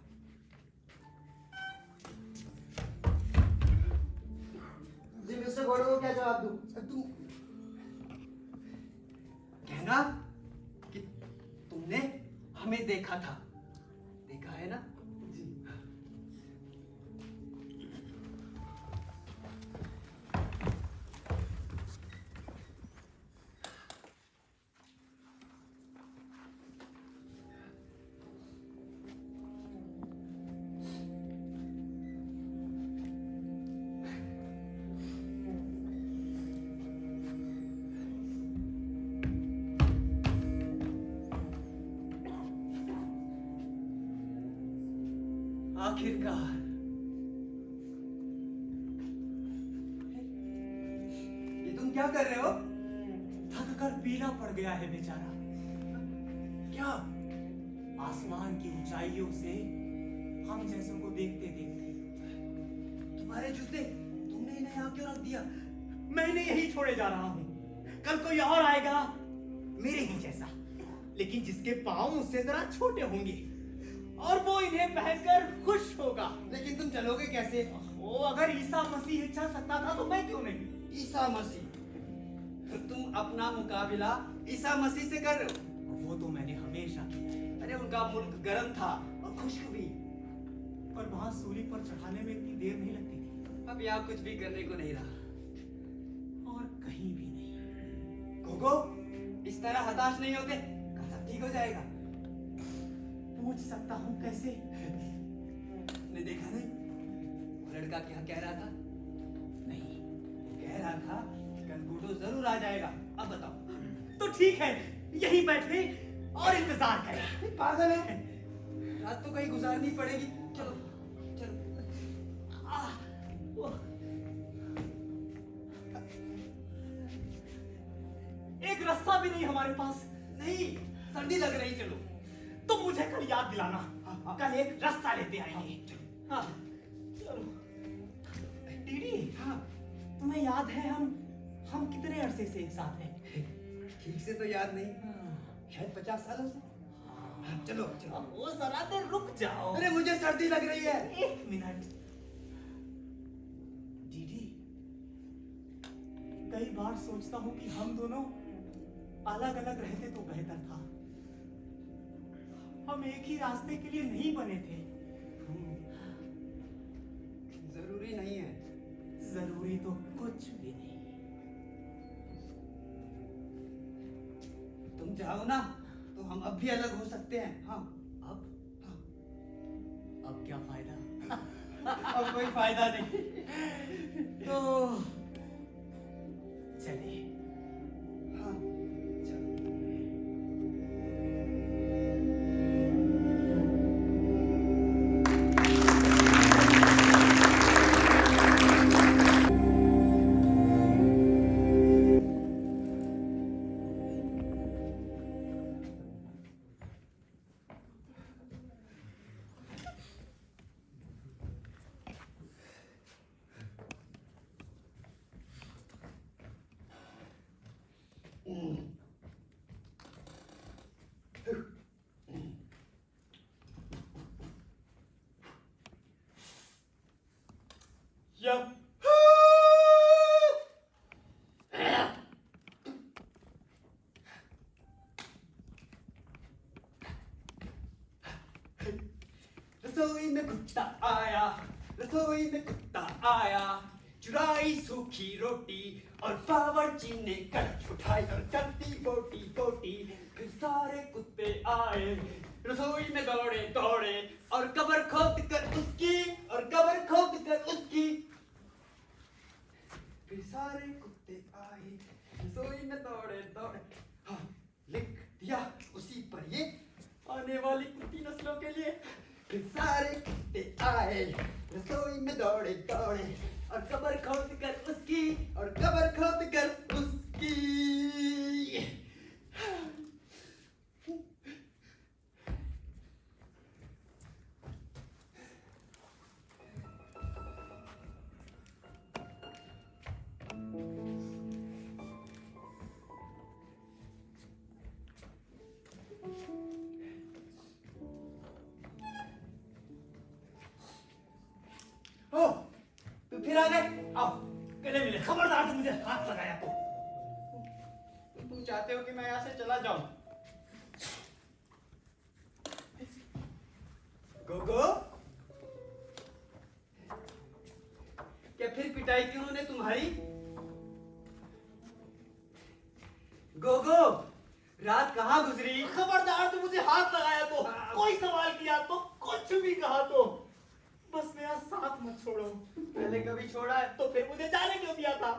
जी मिस्टर गौड़ो को क्या जवाब दूं? अब तुम कहना कि तुमने हमें देखा था, देखा है ना? जी। आखिरकार ये तुम क्या कर रहे हो? थक कर पीला पड़ गया है बेचारा। क्या आसमान की ऊंचाइयों से हम जैसों को देखते देखते तुम्हारे जूते तुमने इन्हें यहाँ क्यों रख दिया? मैंने यही छोड़े जा रहा हूँ। कल कोई और आएगा मेरे ही जैसा, लेकिन जिसके पाँव मुझसे जरा छोटे होंगे और वो इन्हें पहनकर खुश होगा। लेकिन तुम चलोगे कैसे? ओ अगर ईसा मसीह चल सकता था तो मैं क्यों नहीं? ईसा मसीह? तो तुम अपना मुकाबला ईसा मसीह से कर रहे हो? वो तो मैंने हमेशा किया है। अरे उनका मुल्क गर्म था और खुश्क भी। पर वहां सूली पर चढ़ाने में इतनी देर नहीं लगती थी। अब यहाँ कुछ भी करने को नहीं रहा और कहीं भी नहीं। गोगो, इस तरह हताश नहीं होते, कल सब ठीक हो जाएगा। पूछ सकता हूँ कैसे? ने देखा नहीं वो लड़का क्या कह रहा था? नहीं। वो कह रहा था कि कल गुड्डो जरूर आ जाएगा। अब बताओ। तो ठीक है, यहीं बैठे और इंतजार करें। ये पागल है, रात तो कहीं गुजारनी पड़ेगी। चलो चलो। एक रास्ता भी नहीं हमारे पास। नहीं, सर्दी लग रही। चलो तो मुझे कल याद दिलाना। हाँ। कल एक रास्ता लेते आएंगे। हाँ चलो। डीडी, हाँ तुम्हें याद है हम कितने अरसे से एक साथ हैं? ठीक से तो याद नहीं, शायद 50 सालों से। हाँ, चलो चलो। अब वो जरा देर रुक जाओ। अरे मुझे सर्दी लग रही है। एक मिनट। डीडी, कई बार सोचता हूँ कि हम दोनों अलग अलग रहते तो बेहतर था। हम एक ही रास्ते के लिए नहीं बने थे। जरूरी नहीं है। जरूरी तो कुछ भी नहीं। तुम चाहो ना तो हम अब भी अलग हो सकते हैं। हाँ अब हाँ। अब क्या फायदा? अब कोई फायदा नहीं। तो चलिए। हाँ चलो। Yep. रसोई में कुत्ता आया, रसोई में कुत्ता आया, चुराई सूखी रोटी और बावर्ची ने कट उठाई और चलती बोटी बोटी। फिर सारे कुत्ते आए, रसोई में दौड़े दौड़े और कबर खोद कर उसकी और कबर खोद कर उसकी। फिर सारे कुत्ते आए, रसोई में दौड़े दौड़े। हाँ लिख दिया उसी पर ये आने वाली कुत्ती नस्लों के लिए। फिर सारे कुत्ते आए, रसोई में दौड़े दौड़े और कबर खोद कर उसकी और कबर खोद कर उसकी। फिर आ गए। आओ गले मिले, खबरदार तुम मुझे हाथ लगाया तो। तुम चाहते हो कि मैं यहाँ से चला जाऊं? गोगो, क्या फिर पिटाई की उन्होंने तुम्हारी? गोगो, रात कहाँ गुजरी? खबरदार तुम मुझे हाथ लगाया तो, कोई सवाल किया तो, कुछ भी कहा तो, बस मेरा साथ मत छोड़ो। पहले कभी छोड़ा है? तो फिर मुझे जाने क्यों दिया था?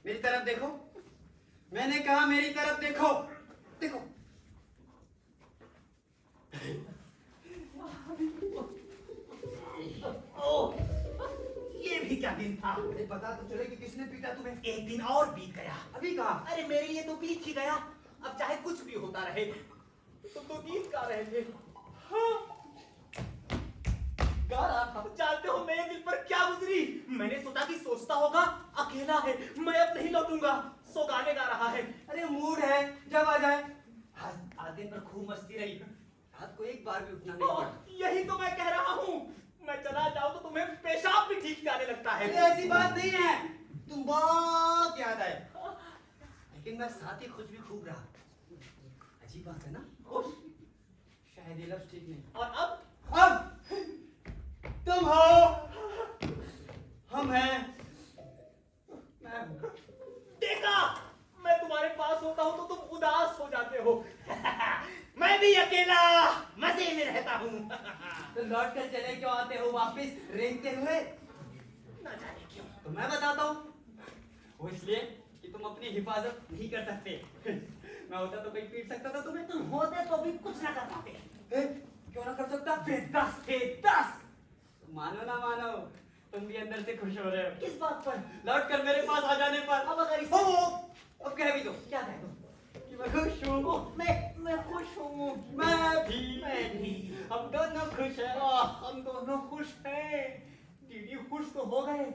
मेरी तरफ देखो, मैंने कहा मेरी तरफ देखो। देखो, ओह, ये भी क्या दिन था? अरे पता तो चले कि किसने पीटा तुम्हें। एक दिन और बीत गया। अभी कहा? अरे मेरे लिए तो बीत ही गया। अब चाहे कुछ भी होता रहे, तुम तो गीत गा रहे थे। हाँ, गा रहा था। जानते हो मेरे दिल पर क्या गुजरी? मैंने सोचा कि सोचता होगा अकेला है, मैं अब नहीं लौटूंगा, सो गाने गा रहा है। अरे मूड है, जब आ जाए। आज दिन पर खूब मस्ती रही, रात को एक बार भी उठना नहीं पड़ा। यही तो मैं कह रहा हूँ, मैं चला जाऊं तो तुम्हें पेशाब भी ठीक जाने लगता है। अरे ऐसी बात नहीं है, तुम बहुत याद आए, लेकिन मैं साथ ही खुश भी खूब रहा। अजीब बात है ना? खुश? शायद ये लफ्ज ठीक नहीं। और अब तुम हो, हम हैं, मैं हूं। देखा, मैं तुम्हारे पास होता हूँ तो तुम उदास हो जाते हो। मैं भी अकेला मजे में रहता हूँ। तो लौट कर चले क्यों आते हो वापिस रेंगते हुए? न जाने क्यों। तो मैं बताता हूँ, वो इसलिए कि तुम अपनी हिफाजत नहीं कर सकते। मैं होता तो कोई पीट सकता था तुम्हें। तुम होते तो भी कुछ न कर पाते। क्यों ना कर सकता? वे 10 थे 10। मानो ना मानो, तुम भी अंदर से खुश हो रहे हो। किस बात पर? लौट कर मेरे पास आ जाने पर। अब अगर इसे अब कह भी दो क्या कह दूं? कि मैं खुश हूँ। ओह, मैं खुश हूँ। मैं भी। हम दोनों खुश हैं। हम दोनों खुश हैं। दीदी खुश तो हो गए,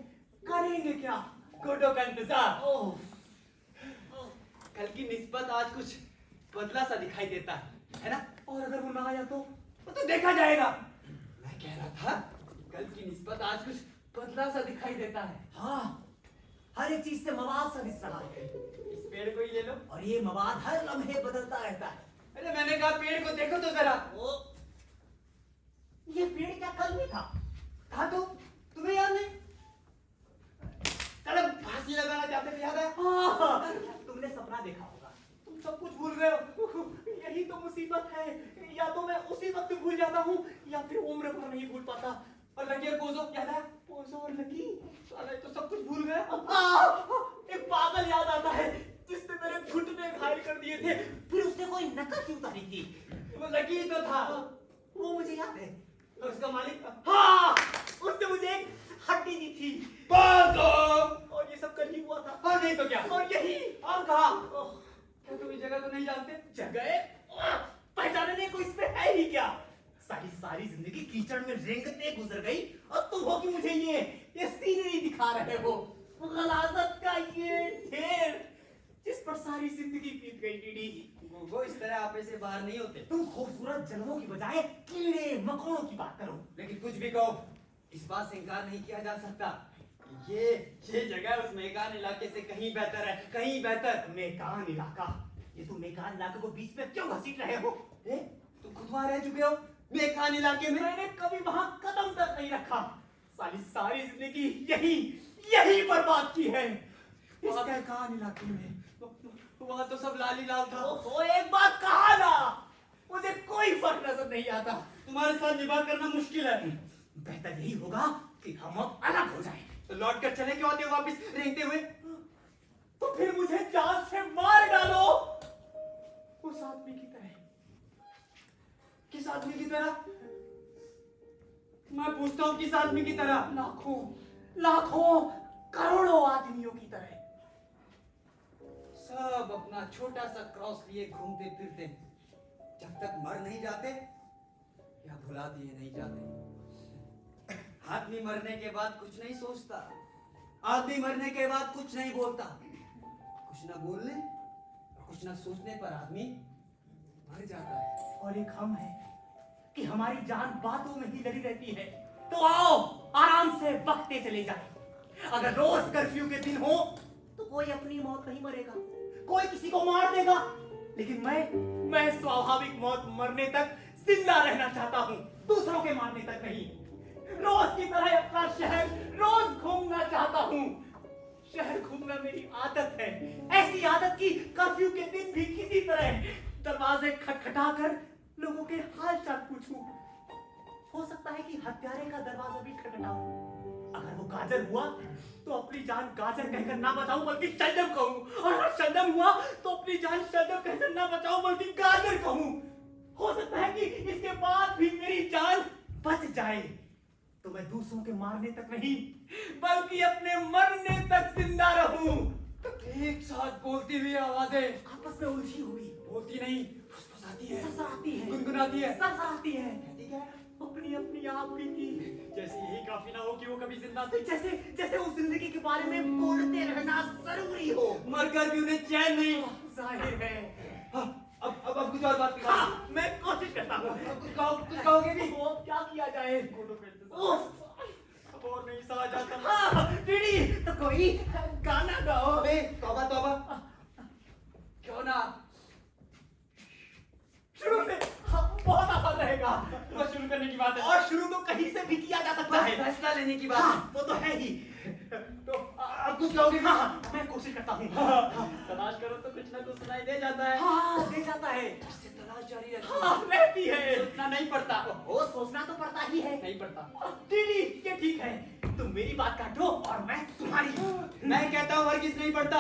करेंगे क्या? गोडो का इंतजार। ओह, कल की निस्बत आज कुछ बदला सा दिखाई देता है ना? और अगर वो ना आया तो? वो तो देखा जाएगा। मैं कह रहा था, कल की निस्बत आज कुछ बदला सा दिखाई देता है। हाँ, हर एक चीज से मवाद सा दिख रहा है। इस पेड़ को ही ले लो। और ये मवाद हर लम्हे बदलता रहता है। अरे मैंने कहा पेड़ को देखो तो जरा। ओ, ये पेड़ क्या कल नहीं था? था तो, तुम्हें याद नहीं? कल हम फांसी लगाना चाहते थे, याद है? हाँ, तुमने सपना देखा होगा, तुम सब कुछ भूल गए हो। यही तो मुसीबत है, या तो मैं उसी वक्त भूल जाता हूँ या फिर उम्र भर नहीं भूल पाता। और लकी और पोजो याद है? पोजो और लकी, साले तो सब कुछ भूल गए। एक पागल याद आता है जिसने मेरे घुटने घायल कर दिए थे, फिर उसने कोई नकल उतारी थी। वो लकी ही तो था। वो मुझे याद है। और उसका मालिक था। हाँ, उसने मुझे एक हड्डी दी थी। पोजो! और ये सब कल ही हुआ था। और नहीं तो क्या? और यही और कहा? क्या तुम इस जगह को नहीं जानते? जगह पहचानने को इसमें है ही क्या? सारी जिंदगी कीचड़ में रेंगते गुजर गई और तुम हो कि मुझे ये सीनरी दिखा रहे हो। गलाजत का ये ढेर जिस पर सारी जिंदगी बीत गई। डीडी, वो इस तरह आपे से बाहर नहीं होते। तुम खूबसूरत जन्मों की बजाय कीड़े मकोड़ों की बात करो। लेकिन कुछ भी कहो, इस बात से इनकार नहीं किया जा सकता, ये जगह उस मेकान इलाके से कहीं बेहतर है, कहीं बेहतर। मेकान इलाका? ये तुम मेकान इलाके को बीच में क्यों घसीट रहे हो? तुम खुद वहां रह चुके हो मेकान इलाके में। मैंने कभी वहां कदम तक नहीं रखा। सारी जिंदगी यही बर्बाद की है इस मेकान इलाके में। वहां तो सब लाली लाल था। ओहो, एक बात कहा ना, मुझे कोई फर्क नजर नहीं आता। तुम्हारे साथ निभा करना मुश्किल है। बेहतर यही होगा कि हम अब अलग हो जाएं। तो लौट कर चले क्यों आते हो वापिस रेंगते हुए? तो फिर मुझे जान से मार डालो उस आदमी की तरह। किस आदमी की तरह? मैं पूछता हूँ, किस आदमी की तरह? लाखों करोड़ों आदमियों की तरह। सब अपना छोटा सा क्रॉस लिए घूमते फिरते, जब तक मर नहीं जाते या भुला दिए नहीं जाते। आदमी मरने के बाद कुछ नहीं सोचता, आदमी मरने के बाद कुछ नहीं बोलता। कुछ ना बोलने और कुछ ना सोचने पर आदमी मर जाता है। और एक हम है कि हमारी जान बातों में ही लगी रहती है। तो आओ आराम से बकते चले जाएं। अगर रोज कर्फ्यू के दिन हो तो कोई अपनी मौत नहीं मरेगा, कोई किसी को मार देगा, लेकिन मैं स्वाभाविक मौत मरने तक जिंदा रहना चाहता हूँ, दूसरों के मारने तक नहीं। रोज की तरह अपना शहर रोज घूमना चाहता हूँ। शहर घूमना मेरी आदत है, ऐसी आदत की कर्फ्यू के दिन भी किसी तरह दरवाजे खटखटाकर लोगों के हाल चाल पूछूं। हो सकता है कि हत्यारे का दरवाजा भी खटखटाऊं। अगर वो गाजर हुआ तो अपनी जान गाजर कहकर ना बचाऊं बल्कि शलजम कहूं, और अगर शलजम हुआ तो अपनी जान शलजम कहकर ना बचाऊं बल्कि गाजर कहूं। हो सकता है कि इसके बाद भी मेरी जान बच जाए तो मैं दूसरों के मारने तक नहीं बल्कि अपने मरने तक जिंदा रहूं। एक साथ बोलती हुई आवाजें आपस में उलझी हुई, बोलती नहीं, फुसफुसाती है, सरसराती है, गुनगुनाती है, सरसराती है, कहती क्या है? अपनी अपनी आप बीती। जैसे यही काफी ना हो कि वो कभी जिंदा थे, जैसे उस जिंदगी के बारे में बोलते रहना जरूरी हो। मरकर भी उन्हें चैन नहीं। जाहिर है। हाँ, अब कुछ और बात हाँ, मैं कोशिश करता हूँ। अब कुछ कहोगे भी? वो क्या किया जाए? उफ, अब और नहीं सहा जाता। हाँ, दीदी, तो कोई गाना गाओ। अबे तौबा तौबा, क्यों ना शुरू से। हाँ, बहुत आसान रहेगा। बस शुरू करने की बात है, और शुरू तो कहीं से भी किया जा सकता बस है। फैसला लेने की बात हाँ, है। वो तो है ही। तो अब कुछ कहोगे? हाँ, मैं कोशिश करता हूँ। तलाश करो तो कुछ ना कुछ सुनाई दे जाता है। हाँ, दे जाता है। इससे तलाश जारी रहती हाँ, रहती है। सोचना नहीं पड़ता। वो सोचना तो पड़ता ही है। नहीं पड़ता। दीदी, ये ठीक है। तुम मेरी बात काटो और मैं तुम्हारी। मैं कहता हूँ हरगिज नहीं पड़ता।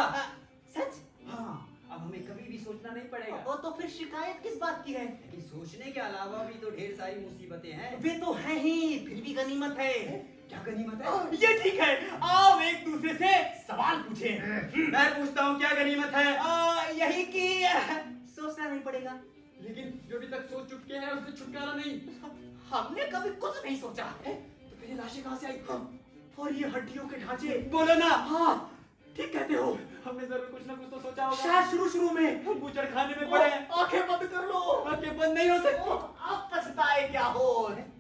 सच? हाँ, अब हमें कभी भी सोचना नहीं पड़ेगा। वो तो फिर शिकायत किस बात की है? लेकिन सोचने के अलावा भी तो ढेर सारी मुसीबतें हैं। वे तो है ही, फिर भी गनीमत है। क्या गनीमत है? ये ठीक है, आओ एक दूसरे से सवाल पूछें। मैं पूछता हूँ क्या गनीमत है? यही कि सोचना नहीं पड़ेगा। लेकिन जो अभी तक सोच चुके हैं उससे छुटकारा नहीं। हमने कभी कुछ नहीं सोचा है। तो फिर ये लाशें कहाँ से आई? और ये हड्डियों के ढांचे। बोलो ना। हाँ, ठीक कहते हो। हमने जरूर कुछ ना कुछ तो सोचा होगा। शायद शुरू में बूचड़ खाने में पड़े हैं। आंखें बंद कर लो। आंखें बंद नहीं हो सकती। अब पछताए क्या हो?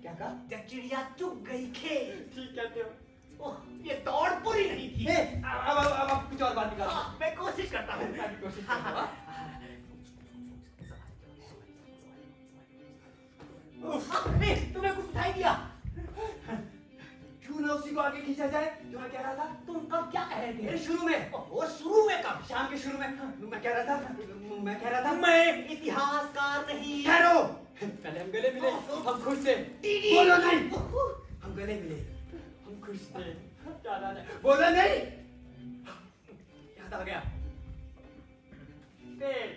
क्या कहा? जब चिड़िया चुग गई खेत। ठीक कहते हो। ओह, ये दौड़ पूरी नहीं थी। अब कुछ और बात निकालो। हाँ, मैं कोशिश करता हूँ। मैं भी कोशिश करता हूँ। तुम्हें कुछ सुनाई दिया? क्यों ना उसी को आगे खींचा जाए जो मैं कह रहा था। तुम कब क्या कह रहे थे? अरे शुरू में। वो शुरू में कब? शाम के शुरू में मैं कह रहा था मैं इतिहासकार नहीं। ठहरो। पहले हम गले मिले, हम खुश थे। बोलो नहीं। हम गले मिले, हम खुश थे। याद आ जाए। बोलो नहीं। याद आ गया। पेड़।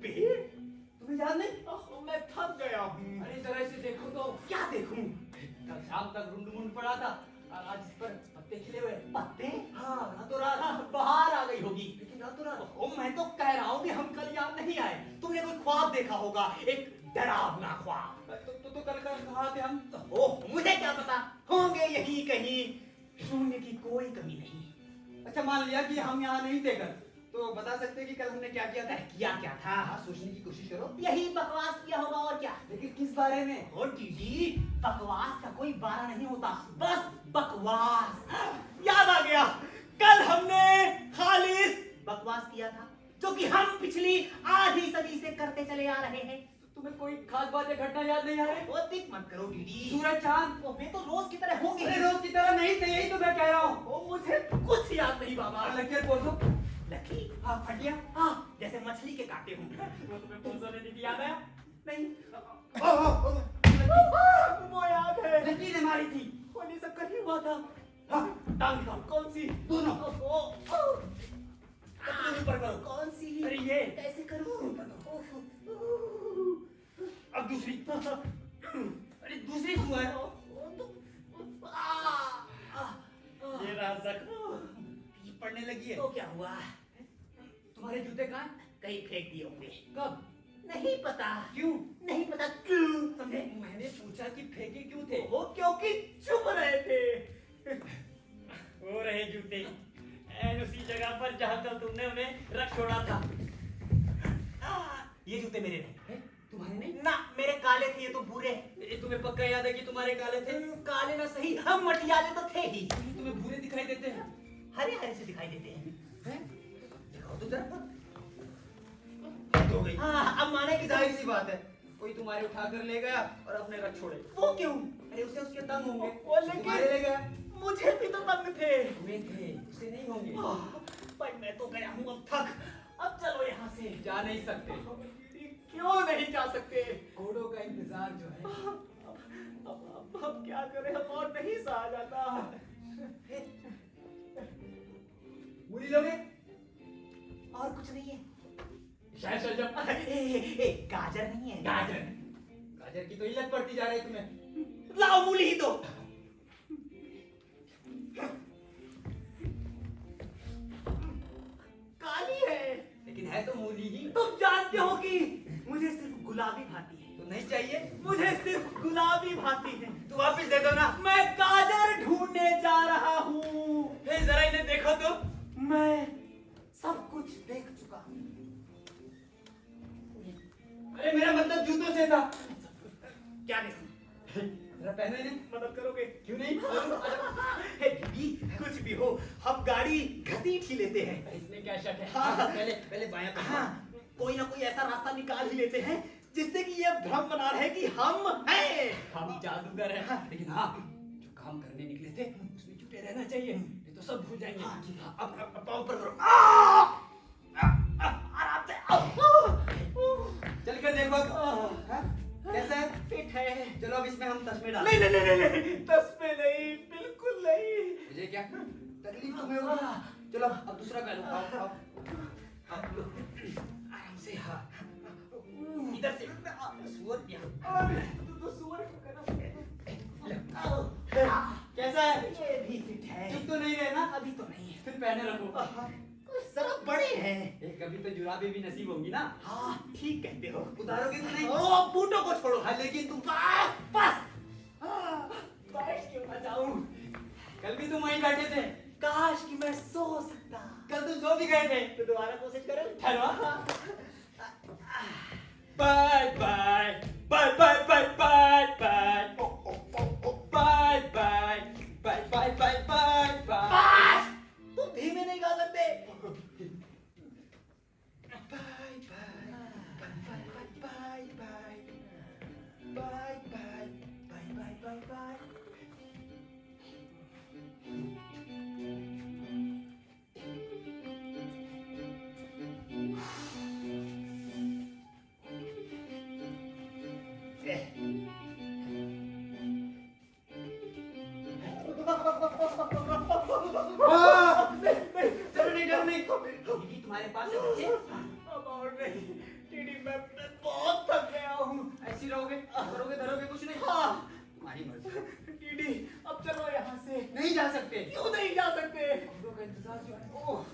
पेड़? तुम्हें याद नहीं? मैं थक गया हूँ। अरे जरा इसे देखो तो। क्या देखूं? कल शाम तक रुंड पड़ा था और आज इस पर पत्ते खिले हुए। पत्ते? हाँ, रातों रात। बाहर आ गई होगी। लेकिन रातों रात। ओ, मैं तो कह रहा हूँ कि हम कल यहाँ नहीं आए। तुमने कोई ख्वाब देखा होगा, एक डरावना ख्वाब। तो कल कहाँ थे हम? ओह, मुझे क्या पता, होंगे यही कहीं। सुनने की कोई कमी नहीं। अच्छा, मान लिया कि हम यहाँ नहीं थे कल, तो बता सकते हैं कि कल हमने क्या किया था? किया क्या था? हाँ, सोचने की कोशिश करो। यही बकवास किया होगा और क्या। लेकिन किस बारे में? और दीदी, बकवास का कोई बारा नहीं होता, बस बकवास। याद आ गया, कल हमने खालिस बकवास किया था, जो कि हम पिछली आधी सदी से करते चले आ रहे हैं। तुम्हें कोई खास बात या घटना याद नहीं आ रही? वो दिक मत करो दीदी। सूरज चांद? वे तो रोज की तरह होंगे। अरे रोज की तरह नहीं थे, यही तो मैं कह रहा हूँ। ओ, मुझे कुछ याद नहीं बाबा। लकीर बोलो। लकी? हाँ, फटिया। हाँ, जैसे मछली के कांटे हों। वो तुम्हें कौन सा लेने की याद आया? नहीं। लकीर। वो याद है। लकीर ने मारी थी। होने सब कहीं हुआ था। हाँ, टांग निकाल। कौन सी? दोनों। ऊपर करो। कौन सी? अरे ये। कैसे करूं? अब दूसरी। अरे दूसरी हुआ है। ये रहा जख्म। ये पड़ने लगी है। तो क्या हुआ? तुम्हारे जूते कहाँ? कहीं फेंक दिए होंगे। कब? नहीं पता। क्यों? नहीं पता क्यों? समझे? मैंने पूछा कि फेंके क्यों थे? वो क्योंकि चुप रहे थे। वो रहे जूते एन उसी जगह पर जहाँ तक तुमने उन्हें रख छोड़ा था। ये जूते मेरे नहीं। तुम्हारे नहीं? ना, मेरे काले थे, ये तो भूरे। तुम्हें पक्का याद है कि तुम्हारे काले थे? काले ना सही, हम मटियाले तो थे ही। तुम्हें भूरे दिखाई देते हैं। हरे हरे से दिखाई देते हैं। हैं? दिखाओ तो जरा। हद हो गई। हाँ, अब माने कि जाहिर सी बात है, कोई तुम्हारे उठाकर ले गया और अपने रख छोड़े। वो क्यों? अरे उसे उसके तंग होंगे, वो लेकिन- तुम्हारे ले गया। मुझे भी तो तंग थे। वे थे, उसे नहीं होंगे। पर मैं तो गया हूँ अब थक। अब चलो यहाँ से। जा नहीं सकते। क्यों नहीं जा सकते? घोड़ों का इंतजार जो है। अब क्या करें, हम और नहीं सहा जाता। मूली लोगे? और कुछ नहीं है। शायद सलजम। गाजर नहीं है। गाजर। गाजर की तो इल्लत पड़ती जा रही है तुम्हें। लाओ मूली ही दो। काली है। लेकिन है तो मूली ही। तुम जानते हो कि मुझे सिर्फ गुलाबी भाती है। तो नहीं चाहिए? मुझे सिर्फ गुलाबी भाती है। तू वापस दे दो ना। मैं गाजर ढूंढने जा रहा हूँ। हे जरा इन्हें देखो तो। मैं सब कुछ देख चुका हूँ। अरे मेरा मतलब जूतों से था। क्या देखूं? जरा पहनो इन्हें। मदद करोगे? क्यों नहीं? हे बीबी, कुछ भी हो, हम गाड़ी घसीट ही लेते हैं। इसमें क्या शक है? हाँ। पहले बायां पे। हाँ, कोई ना कोई ऐसा रास्ता निकाल ही लेते हैं जिससे कि ये भ्रम बना रहे कि हम हैं। हम जादूगर हैं। लेकिन हाँ, जो काम करने निकले थे उसमें जुटे रहना चाहिए, नहीं तो सब भूल जाएंगे। हाँ, ठीक है। अब पाँव ऊपर करो। आराम से। चल कर देखो। हाँ? कैसा है? फिट है। चलो अब इसमें हम तस्मे डाल। नहीं नहीं नहीं नहीं, तस्मे नहीं, बिल्कुल नहीं। मुझे क्या तकलीफ तुम्हें होगी? चलो अब दूसरा पहनो। आओ आओ। अब लो। आराम से। हाँ, इधर से। सुअर यहाँ। तो सुअर को करो। कैसा है? ये भी फिट है। चुप तो नहीं रहे ना? अभी तो नहीं है। फिर पहने रखो। जरा बड़े हैं। कभी तो जुराबे भी नसीब होंगी ना। हाँ, ठीक कहते हो। उतारोगे तो नहीं? ओ, बूटों को छोड़ो। हाँ, लेकिन तुम बस। बैठ क्यों ना जाऊं? कल भी तुम वहीं बैठे थे। काश कि मैं सो सकता। कल तुम सो भी गए थे। तो दोबारा कोशिश करो। ठहरो। Bye bye bye bye bye bye bye bye bye bye bye bye bye bye. बस! तुम धीमे नहीं गा सकते। Bye bye bye bye bye bye bye bye bye bye. चलो नहीं डरो नहीं। दीदी तुम्हारे पास है बच्चे? अब और नहीं। टीडी, मैं बहुत थक गया हूँ। ऐसी रहोगे? करोगे धरोगे कुछ नहीं? हाँ। तुम्हारी मर्जी। टीडी, अब चलो यहाँ से। नहीं जा सकते। क्यों नहीं जा सकते? घोड़ों का इंतजार जो है। ओह।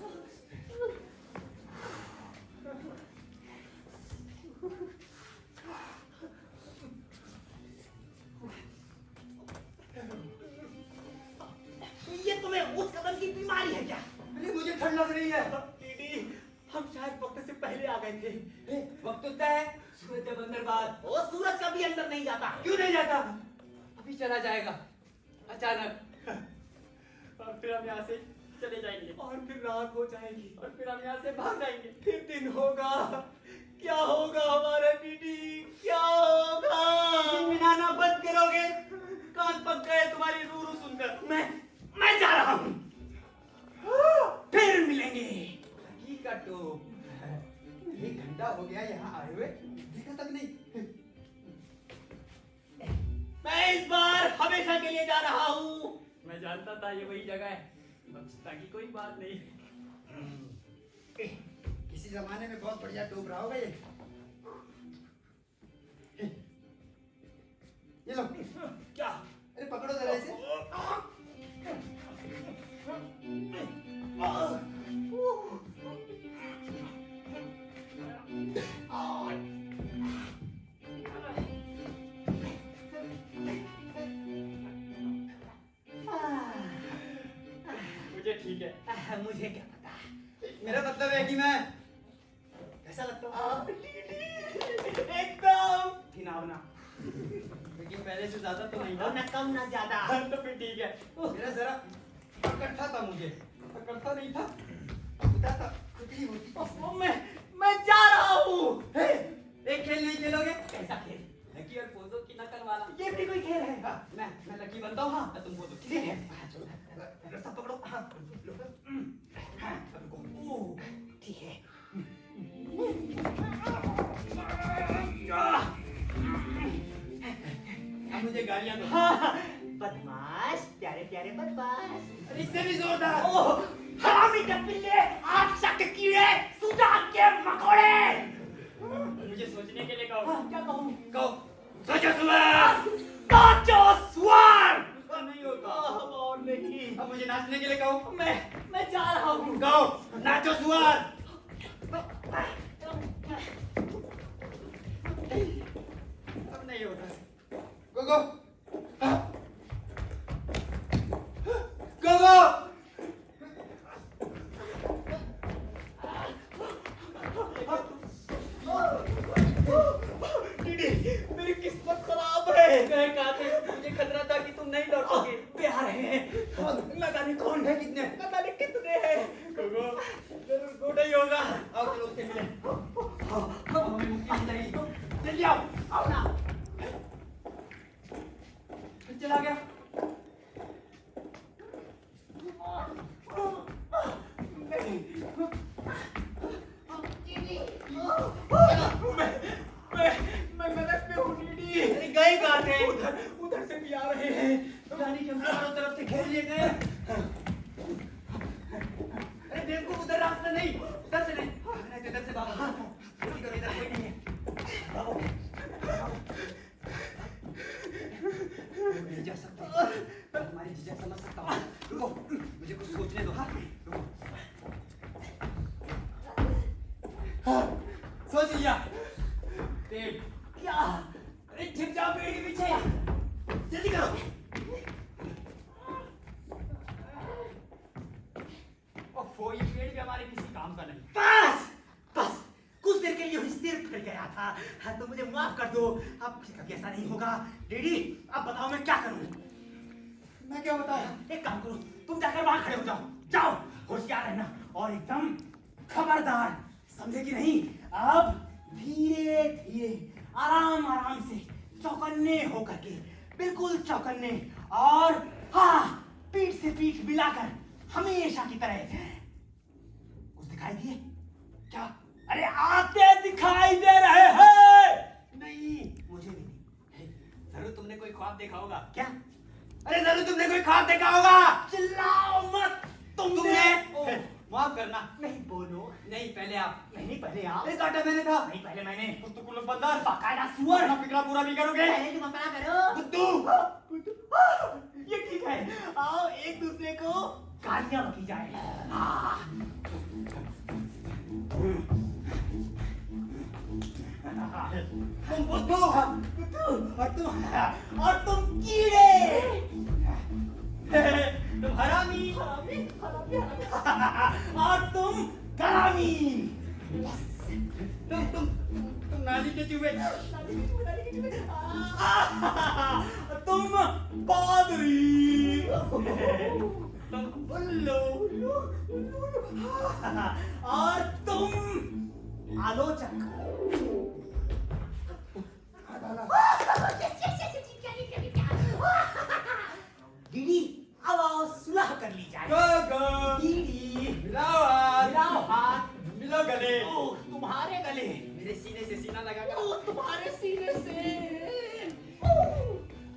ये तुम्हें उस कदम की बीमारी है क्या? अरे मुझे ठंड लग रही है। टीडी, हम शायद वक्त से पहले आ गए थे। वक्त होता है सूरज जब अंदर बाद। वो सूरज कभी अंदर नहीं जाता। क्यों नहीं जाता? अभी चला जाएगा अचानक। और फिर हम यहाँ से चले जाएंगे। और फिर रात हो जाएगी। और फिर हम यहाँ से भाग जाएंगे। फिर दिन होगा। क्या होगा हमारा टीडी? क्या होगा? मिनाना बंद करोगे? कान पक गए तुम्हारी रू रू सुनकर। मैं जा रहा हूँ। फिर मिलेंगे। हकीकत तो 1 घंटा हो गया यहाँ आए हुए, देखा तक नहीं। मैं इस बार हमेशा के लिए जा रहा हूँ। मैं जानता था ये वही जगह है। बचता की कोई बात नहीं। किसी जमाने में बहुत बढ़िया टोप रहा होगा ये। ये लो। क्या? अरे पकड़ो जरा इसे। मुझे ठीक है। मुझे क्या पता। मेरा मतलब है कि मैं कैसा लगता हूँ? एकदम घिनौना, लेकिन पहले से ज्यादा तो नहीं और था। न कम न ज्यादा। तो फिर ठीक है। मेरा जरा इकट्ठा था मुझे। पकड़ता नहीं था, खुदा था, खुदी होती। मैं जा रहा हूँ। एक खेल नहीं खेलोगे? कैसा खेल? लकी और पोजो की नकल वाला। ये भी कोई खेल है? हाँ, मैं लकी बनता हूँ, हाँ, तुम पोजो। ठीक है। रास्ता पकड़ो, हाँ, लो, हाँ, रुको। ठीक है। अब मुझे गालियाँ दो। हाँ, बदमाश, प्यारे प्यारे बदमाश। अरे इससे भी जोरदार। ओह, हरामी के पिल्ले, आप शक कीड़े, सुजान के मकोड़े। मुझे सोचने के लिए कहो। हाँ, क्या कहूँ? कहो, सोचो सुबह। नाचो स्वर। उसका नहीं होता। और नहीं। अब मुझे नाचने के लिए कहो। मैं जा रहा हूँ। गाओ, नाचो सुअर। अब नहीं होता। गो गो, गो गो। दीदी, मेरी किस्मत खराब है। कहे कहा थे, मुझे खतरा था कि तुम नहीं लौटोगे। प्यार है। न जाने कौन है, कितने? न जाने कितने हैं। गोगो, जरूर गोड़ा ही होगा। आओ चलो उससे मिले। अब हमें मुक्ति मिलेगी। जल्दी आओ, आओ ना। चला गया। मैं गलत में हूँ दीदी। अरे गए कहाँ थे? उधर से भी आ रहे हैं। जाने के हम चारों तरफ से घेर लिए गए। अरे देखो उधर रास्ता नहीं, उधर से नहीं, नहीं तो इधर से भागो। जल्दी करो, इधर कोई नहीं है। भागो। वो नहीं जा सकते। मैं तुम्हारी झिझक समझ सकता हूँ। रुको, मुझे कुछ सोचने दो। हाँ, रुको। सोच लिया। पेड़। क्या? अरे छिप जाओ पेड़ के पीछे। जल्दी करो। ओफो, ये पेड़ भी हमारे किसी काम का नहीं। बस कुछ देर के लिए ही सिर फट गया था। हाँ, तो मुझे माफ कर दो। अब कभी ऐसा नहीं होगा। डैडी, अब बताओ मैं क्या करूं? मैं क्या बताऊं? एक काम करो, तुम जाकर वहां खड़े हो जाओ। जाओ, होशियार रहना और एकदम खबरदार, समझे कि नहीं? अब धीरे धीरे, आराम आराम से, चौकन्ने होकर के, बिल्कुल चौकन्ने, और हाँ, पीठ से पीठ मिलाकर हमेशा की तरह। कुछ दिखाई दिए क्या? अरे आते दिखाई दे रहे हैं। नहीं, मुझे भी नहीं। जरूर तुमने कोई ख्वाब देखा होगा। क्या? अरे जरूर तुमने कोई ख्वाब देखा होगा। चिल्लाओ मत। तुमने ओह, माफ करना। नहीं बोलो। नहीं, पहले आप। नहीं, पहले आप। अरे काटा मैंने था। नहीं, पहले मैंने। कुत्तू कुलक बंदर। बकायदा सुअर। अपना फिक्रा पूरा भी करोगे। पहले तुम अपना करो। कुत्तू। ये ठीक है। आओ एक दूसरे को गालियां बकी जाए। तुम बुद्धू। और तुम कीड़े। तुम हरामी। और तुम गरामी। तुम नाली के चूहे। तुम पादरी। तुम उल्लू। और तुम आलोचक। दीदी, अब आओ सुलह कर ली जाए। गो गो। दीदी, मिलाओ हाथ। मिलाओ हाथ। मिलो गले। ओह, तुम्हारे गले। मेरे सीने से सीना लगा कर। ओह, तुम्हारे सीने से।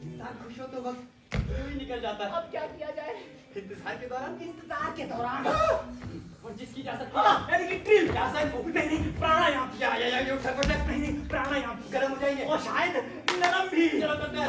इंसान खुश हो तो वक्त यूं ही निकल जाता है। अब क्या किया जाए? इंतजार के दौरान इंतजार के दौरान। और जिसकी जा सकती है। यानी कि ड्रिल। क्या सर? नहीं, प्राणायाम। या ये उठक उठक। नहीं, प्राणायाम। गर्म हो जाएंगे। और शायद नरम भी। चलो करते हैं।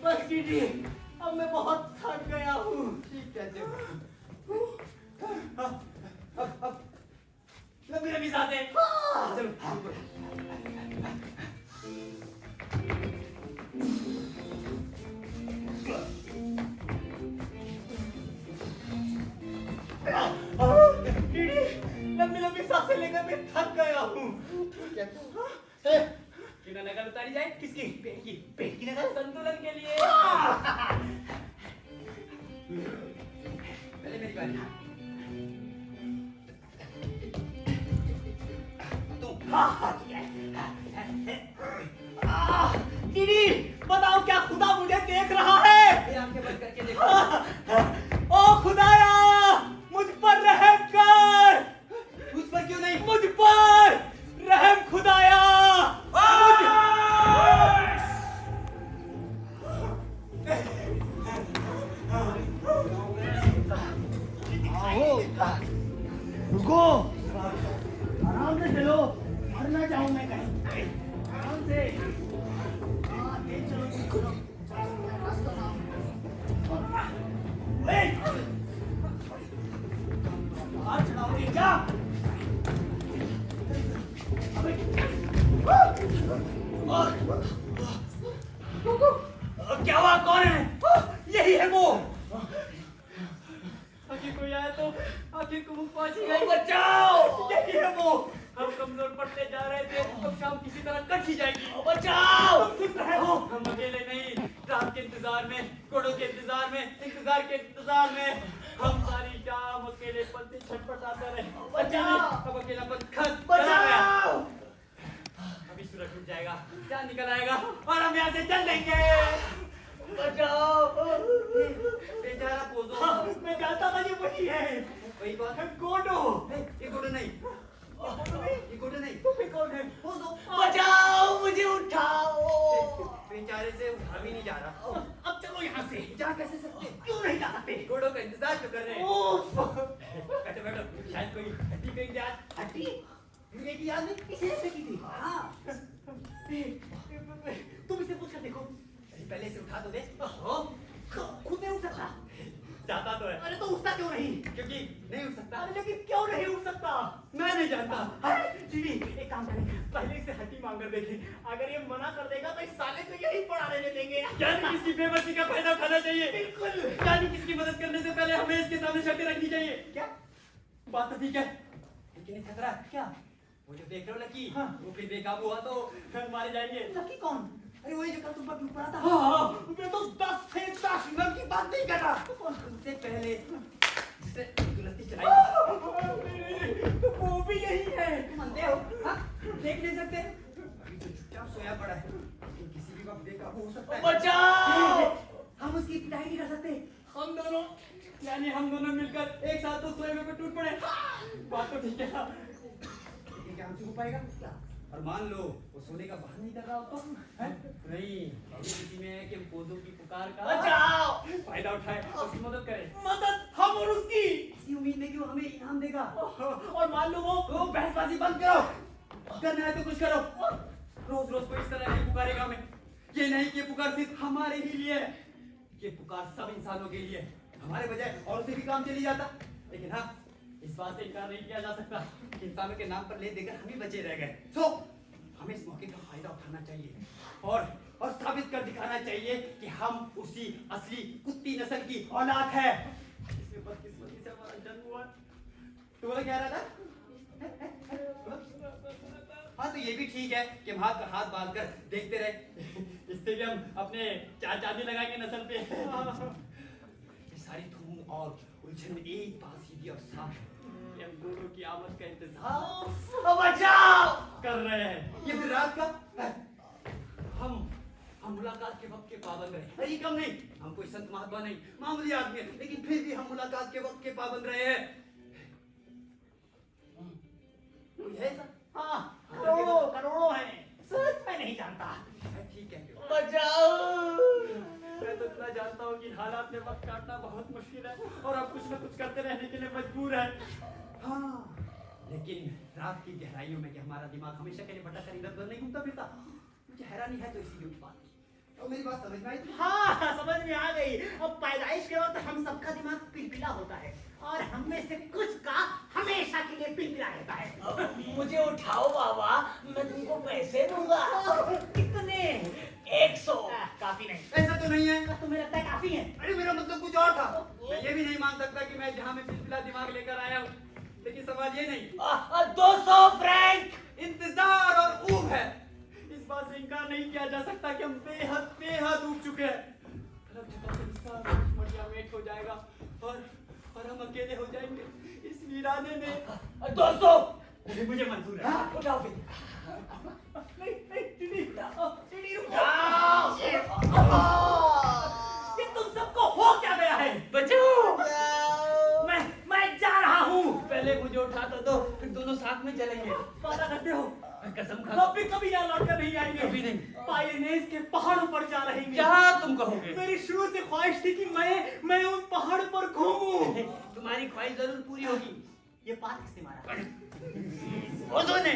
बस दीदी, अब मैं बहुत थक गया हूँ। ठीक कहते हो। अब लंबी लंबी सांसें लेकर मैं थक गया हूँ। क्या कितना नकल उतारी जाए? किसकी? पेट की नकल संतुलन के लिए। पहले मेरी बारी। दीदी बताओ क्या खुदा मुझे देख रहा है? ये आंखें बंद करके देखो। ओ खुदाया मुझ पर रहम कर। मुझ पर क्यों नहीं? मुझ पर रहम खुदाया। रुको, आराम से चलो, मर ना जाऊं मैं कहीं। आराम से। हाँ, ये चलो, चलो, रास्ता साफ। हाथ चढ़ाओगे क्या? क्या हुआ? कौन है? यही है वो। आखिर कोई आया तो आखिर को मुख पहुंच ही गई। बचाओ! यही है वो। हम कमजोर पड़ते जा रहे थे, अब काम किसी तरह कट ही जाएगी। बचाओ! तुम सुन रहे हो? हम अकेले नहीं, रात के इंतजार में, घोड़ों के इंतजार में, इंतजार के इंतजार में हम सारी शाम अकेलेपन से छटपटाते रहे। बचाओ! अब अकेलापन खत्म। बचाओ! अभी सूरज उठ जाएगा, चांद निकल आएगा और हम यहाँ से चल देंगे। बचाओ! बेचारा पोजो। हाँ, मैं जानता था ये वही है। वही बात। गोडो। ये गोडो नहीं। ये गोडो नहीं। तुम भी कौन है? पोजो। बचाओ! मुझे उठाओ! बेचारे से उठा भी नहीं जा रहा। अब चलो यहाँ से। जा कैसे सकते? क्यों नहीं जा सकते? गोडो का इंतजार क्यों कर रहे हैं? उफ! बैठो बैठो, शायद कोई हड्डी फेंक जाए। हड्डी? मुझे की याद नहीं? इसे फेंकी थी। हाँ। तुम इसे पूछ कर देखो। पहले से उठा दो दे। खुद नहीं उठ सकता। जाता तो है, अरे तो उठता क्यों नहीं? क्योंकि नहीं उठ सकता। अरे लेकिन क्यों नहीं उठ सकता? मैं नहीं जानता। अरे दीदी एक काम करें, पहले इसे हड्डी मांग कर देखें। अगर ये मना कर देगा तो इस साले को यही पड़ा रहने देंगे। यानी किसकी बेबसी का फायदा उठाना चाहिए। बिल्कुल। यानी किसकी मदद करने से पहले हमें इसके सामने शर्तें रखनी चाहिए। क्या? बात तो ठीक है, लेकिन एक खतरा है। क्या? वो जो देख रहे हो लकी, हाँ। वो फिर बेकाबू हुआ तो मारे जाएंगे। लकी कौन? अरे वही जो कल तुम पर टूट पड़ा था। हाँ, मैं तो 10 थे 10 मिनट की बात नहीं कर रहा। उनसे पहले जिसे दुलती चलाई। तो वो भी यही है। तुम अंधे हो? हाँ? देख नहीं सकते? अभी तो चुपचाप सोया पड़ा है। लेकिन किसी भी वक्त बेकाबू हो सकता है। बचाओ! हम उसकी पिटाई नहीं कर सकते। हम दोनों, यानी हम दोनों मिलकर एक साथ तो सोए हुए को टूट पड़े। बात तो ठीक है। लेकिन क्या हमसे हो पाएगा? और मान लो वो सोने का बहाना नहीं कर रहा हो तो? हैं? नहीं, अभी किसी में है कि हम पोजो की पुकार का बचाओ! फायदा उठाए, उसकी मदद करें। मदद हम और उसकी। इसी उम्मीद में कि वो हमें इनाम देगा। और मान लो वो बहसबाजी बंद करो। करना है तो कुछ करो। रोज रोज कोई इस तरह नहीं पुकारेगा हमें। ये नहीं कि ये पुकार सिर्फ हमारे ही लिए है। ये पुकार सब इंसानों के लिए है। हमारे बजाय और से भी काम चली जाता। लेकिन हाँ, इस बात से इनकार नहीं किया जा सकता। इंसानों के नाम पर ले देकर हम ही बचे रह गए। तो हमें इस मौके का फायदा उठाना चाहिए और साबित कर दिखाना चाहिए कि हम उसी असली कुत्ती नस्ल की औलाद है। इसमें बदकिस्मती से हमारा जन्म हुआ। तू बोला क्या रहा था? हाँ तो ये भी ठीक है कि हम हाथ पर हाथ बांध कर देखते रहे। इससे भी हम अपने चांदी लगाएंगे नस्ल पे। ये सारी धूम और उलझन में एक बात सीधी और साफ है। ये हम दोनों की आमद का इंतजार बचाओ! कर रहे हैं। ये फिर रात का हम मुलाकात के वक्त के पाबंद रहे। अरे कम नहीं, हम कोई संत महात्मा नहीं, मामूली आदमी है, लेकिन फिर भी हम मुलाकात के वक्त के पाबंद रहे हैं। कोई है ऐसा? हाँ, करोड़ों हैं। सच मैं नहीं जानता। ठीक है। बचाओ! मैं तो इतना जानता हूँ कि हालात में वक्त काटना बहुत मुश्किल है और अब कुछ न कुछ करते रहने के लिए मजबूर है। हाँ, लेकिन रात की गहराइयों में कि हमारा दिमाग हमेशा के लिए भटक कर इधर उधर नहीं घूमता फिरता। मुझे हैरानी है तो इसीलिए उस बात की। तो मेरी बात समझ में आई? हाँ, समझ में आ गई। अब पैदाइश के वक्त हम सबका दिमाग पिलपिला होता है और हम में से कुछ का हमेशा के लिए पिंजरा रहता है। मुझे उठाओ बाबा, मैं तुमको पैसे दूंगा। कितने? 100। काफी नहीं। ऐसा तो नहीं है। तुम्हें लगता है काफी है? अरे मेरा मतलब कुछ और था। मैं ये भी नहीं मान सकता कि मैं जहाँ में पिछला दिमाग लेकर आया हूँ, लेकिन सवाल ये नहीं, 200 फ्रैंक। इंतजार और ऊब है। इस बात से इनकार नहीं किया जा सकता कि हम बेहद ऊब चुके हैं। खलक चटा से सारा मटिया मेट हो जाएगा और हम अकेले हो जाएंगे इस वीराने में। 200। मुझे मंजूर है। उठाओ फिर। नहीं, टीडी रुक जाओ। ये तुम सबको हो क्या गया है? बचाओ। मैं जा रहा हूँ। पहले मुझे उठा दो, फिर दोनों साथ में चलेंगे। वादा करते हो? कसम खा। कभी यहाँ लौट कर नहीं आएंगे। कभी नहीं। पाइरेनेस के पहाड़ों पर जा रहेंगे। जहाँ तुम कहोगे। मेरी शुरू से ख्वाहिश थी कि मैं उन पहाड़ों पर घूमूं। तुम्हारी ख्वाहिश जरूर पूरी होगी। ये बात किसने मारा? ओज़ो ने।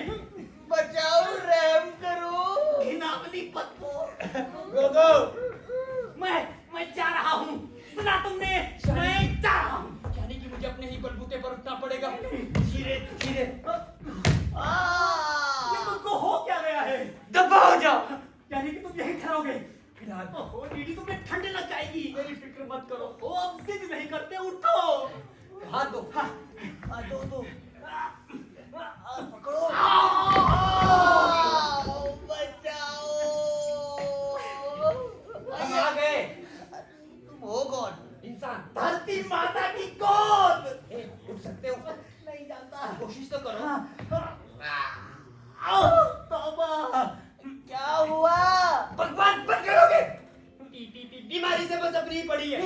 बचाओ, रहम करो। घिनावनी बदबू। गोगो। मैं जा रहा हूँ। सुना तुमने? मैं जा रहा हूँ। यानी कि मुझे अपने ही बलबूते पर उठना पड़ेगा। धीरे धीरे। ये तुमको हो क्या गया है? दबा हो जाओ। यानी कि तुम यहीं ठहरोगे? फिलहाल ओहो डीडी, तुम्हें ठंड लग जाएगी। मेरी फिक्र मत करो। ओ अब जिद नहीं करते, उठो। हाथ दो। दो। पकड़ो। बचाओ। हम आ गए। तुम हो कौन? इंसान। धरती माता की गोद। उठ सकते हो? नहीं जानता। कोशिश तो करो। तौबा। क्या हुआ? बकवास बंद करोगे? बीमारी से बस अपनी ही पड़ी है।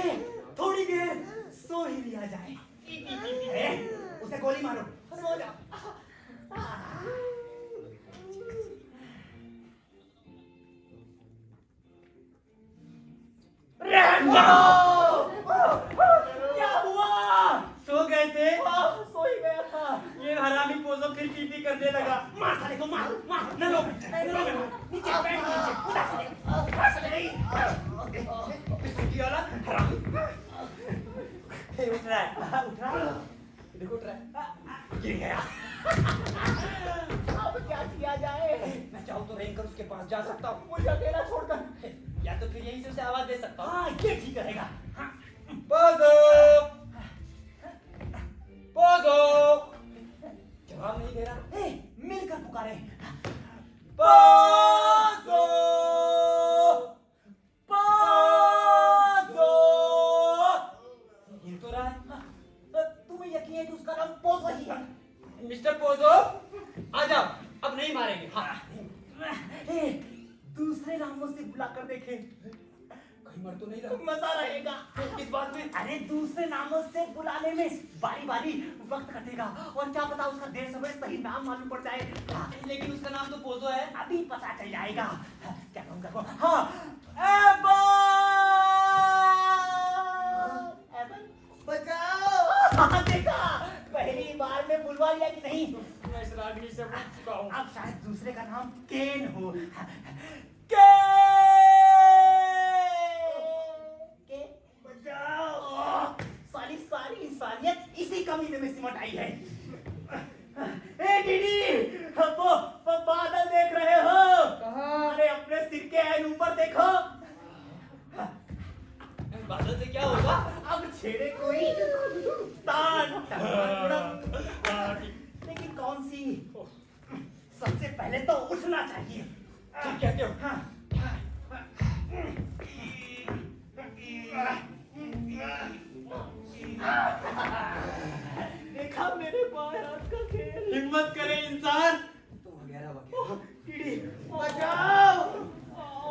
थोड़ी देर सो ही लिया जाए। उसे गोली मारो। सो जा। क्या हुआ? सो गए थे। सो ही गया था। ये हरामी पोजो फिर पीपी करने लगा। मार साले को, मार। न लो नीचे बैठ, नीचे उधर से किसी वाला हरामी। उठ रहा है। उठ रहा है। देखो उठ रहा है। गिर गया। अब क्या किया जाए? मैं चाहूँ तो रेंग कर उसके पास जा सकता हूँ, मुझे अकेला छोड़कर। या तो फिर यहीं से उसे आवाज दे सकता हूँ। हाँ, ये ठीक रहेगा। Pozzo, Pozzo. जवाब नहीं दे रहा। मिलकर पुकारे। Pozzo, Pozzo. हिल तो रहा है। तुम्हें यकीन है कि उसका नाम पोजो ही है? मिस्टर पोजो, आ जाओ। अब नहीं मारेंगे। हाँ। दूसरे नामों से बुला कर देखे, कहीं मर तो नहीं रहा? मजा रहेगा। इस बात में अरे दूसरे नामों से बुलाने में बारी बारी वक्त कटेगा, और क्या पता उसका देर सवेर सही नाम मालूम पड़ जाए। लेकिन उसका नाम तो पोजो है। अभी पता चल जाएगा। क्या कहूँगा? हाँ, एबन। बचाओ। देखा, पहली बार में बुलवा लिया कि नहीं? मैं इस रागनी से उठ चुका हूँ। अब शायद दूसरे का नाम केन हो। बचाओ। सारी इंसानियत इसी कमीने में सिमट आई है। ए डीडी, वो बादल देख रहे हो? कहाँ? अरे अपने सिर के ऐन ऊपर देखो। बादल से क्या होगा? अब छेड़े कोई तान। लेकिन कौन सी? सबसे पहले तो उठना चाहिए। ठीक कहते हो। हाँ। देखा मेरे बाएं हाथ का खेल। हिम्मत करे इंसान। तो वगैरह वगैरह। कीड़ी, बचाओ।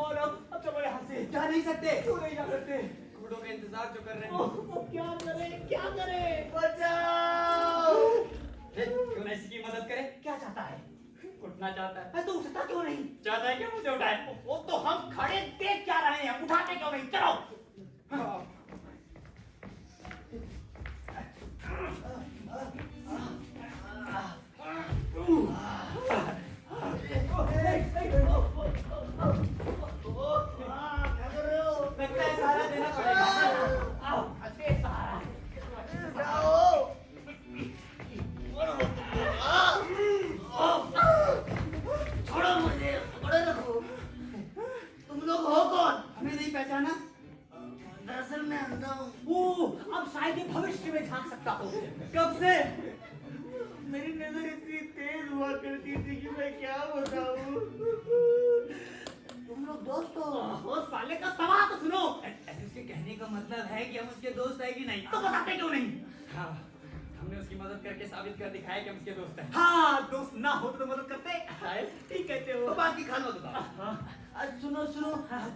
और अब चलो यहाँ से। जा नहीं सकते। क्यों नहीं जा सकते? घोड़ों का इंतजार जो कर रहे हैं। अब क्या करें, क्या करें? बचाओ। क्यों ना इसी की मदद करे? क्या चाहता है? उठना चाहता है। तो उठता क्यों नहीं? चाहता है कि मुझे उठाए? वो तो हम खड़े देख क्या रहे हैं, उठाते क्यों नहीं? चलो। लगता है सहारा देना पड़ेगा। आओ, दे सहारा। जाओ। करती थी कि मैं क्या बताऊं। तुम लोग दोस्त हो? वो साले का सवाल तो सुनो। उसके कहने का मतलब है कि हम उसके दोस्त है कि नहीं? तो बताते क्यों नहीं? हाँ, हमने उसकी मदद करके साबित कर दिखाया कि हम उसके दोस्त हैं। हाँ, दोस्त ना हो तो मदद करते। ठीक कहते हो। तो बाकी खाना बताओ। सुनो सुनो,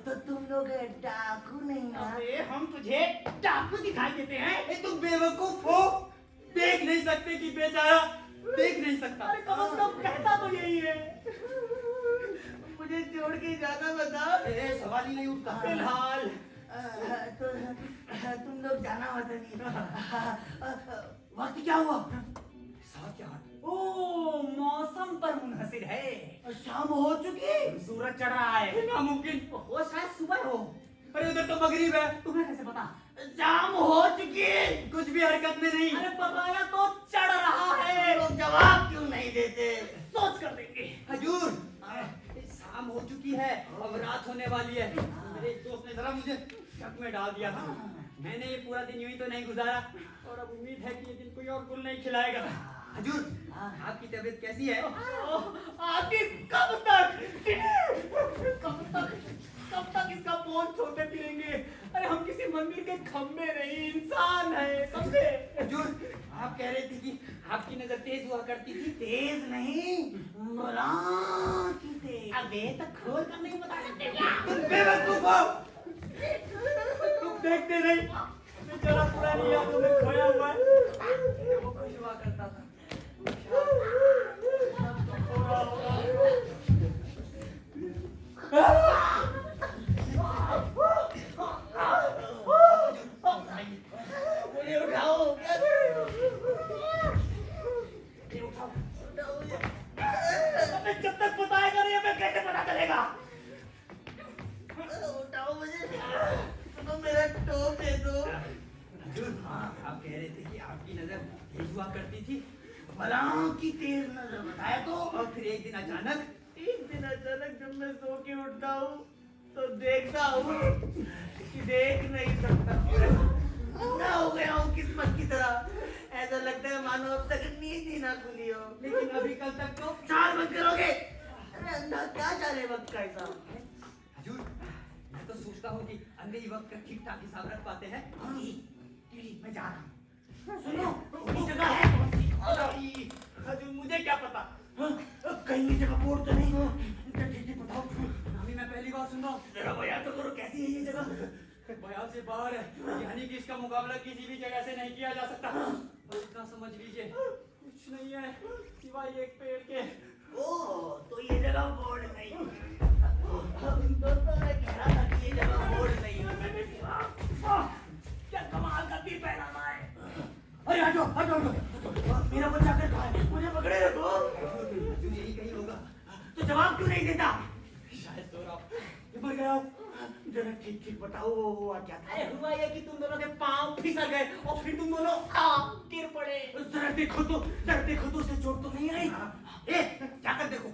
तो तुम लोग डाकू नहीं ना? अरे हम तुझे डाकू दिखाई देते हैं। ए, तुम बेवकूफ हो, देख नहीं सकते कि बेचारा देख नहीं सकता। अरे कम से कम कहता तो यही है। मुझे छोड़ के जाना बता। ए, सवाल ही नहीं उठता। फिलहाल तो तुम लोग जाना मत नहीं। वक्त क्या हुआ? साथ क्या? ओ मौसम पर मुनहसिर है। शाम हो चुकी। सूरज चढ़ रहा है। नामुमकिन। वो शायद सुबह हो। अरे उधर तो मगरिब है। तुम्हें कैसे पता? शाम हो चुकी। कुछ भी हरकत में नहीं। अरे पकाया तो चढ़ रहा है। लोग जवाब क्यों नहीं देते? सोच कर देंगे। हजूर, शाम हो चुकी है, अब रात होने वाली है। मेरे एक दोस्त ने जरा मुझे शक में डाल दिया था। मैंने ये पूरा दिन यूं ही तो नहीं गुजारा और अब उम्मीद है कि ये दिन कोई और गुल नहीं खिलाएगा। हजूर, आपकी तबीयत कैसी है? आखिर कब तक इसका फोन छोटे पिएंगे? अरे हम किसी मंदिर के खंबे नहीं, इंसान है समझे? हजूर, आप कह रहे थे कि आपकी नजर तेज हुआ करती थी। तेज नहीं, बुरा की तेज। अबे तो खोल कर नहीं बता सकते क्या? तुम बेवकूफ हो। तुम देखते नहीं, बेचारा पुरानी यादों में खोया हुआ है। वो खुश हुआ करता था। मुझे उठाओ। अबे जब तक बताएगा नहीं हमें कैसे पता चलेगा? उठाओ मुझे। तो मेरा टोप दे दो। हजूर, आप कह रहे थे कि आपकी नजर तेज हुआ करती थी भला की तेज नजर बताया तो। और फिर एक दिन अचानक जब मैं सो के उठता हूँ तो देखता हूँ कि देख नहीं सकता। अंधा हो गया हूँ किस्मत की तरह। ऐसा लगता है मानो अब तक नींद ही ना खुली हो। लेकिन अभी कल तक तो चाल मत करोगे। अरे अंधा क्या जाने वक्त का हिसाब। हजूर, मैं तो सोचता हूँ कि अंधे ही वक्त का ठीक ठाक हिसाब रख पाते हैं। मैं जा रहा हूँ। सुनो, वही जगह है कौन सी? हजूर मुझे क्या पता? कहीं ये जगह बोर्ड तो नहीं हो? ठीक बताओ। अभी मैं पहली बार सुन रहा हूँ। जरा बयान तो करो, कैसी है ये जगह? बयान से बाहर है, यानी कि इसका मुकाबला किसी भी जगह से नहीं किया जा सकता। बस इतना समझ लीजिए, कुछ नहीं है सिवाय एक पेड़ के। ओह, तो ये जगह बोर्ड नहीं। दोस्तों मैं कह रहा था कि ये जगह बोर्ड नहीं है। क्या कमाल का दी पहनाना है। अरे हटो हटो हटो। मेरा बच्चा कर कहाँ है? मुझे पकड़े रखो। हजूर, यही कहीं होगा। तो जवाब क्यों नहीं देता? शायद सो रहा हो। ये मर गया। जरा ठीक ठीक बताओ वो हुआ क्या था? अरे हुआ ये कि तुम दोनों के पांव फिसल गए और फिर तुम दोनों गिर पड़े। जरा देखो तो उसे चोट तो नहीं आई? जाकर देखो।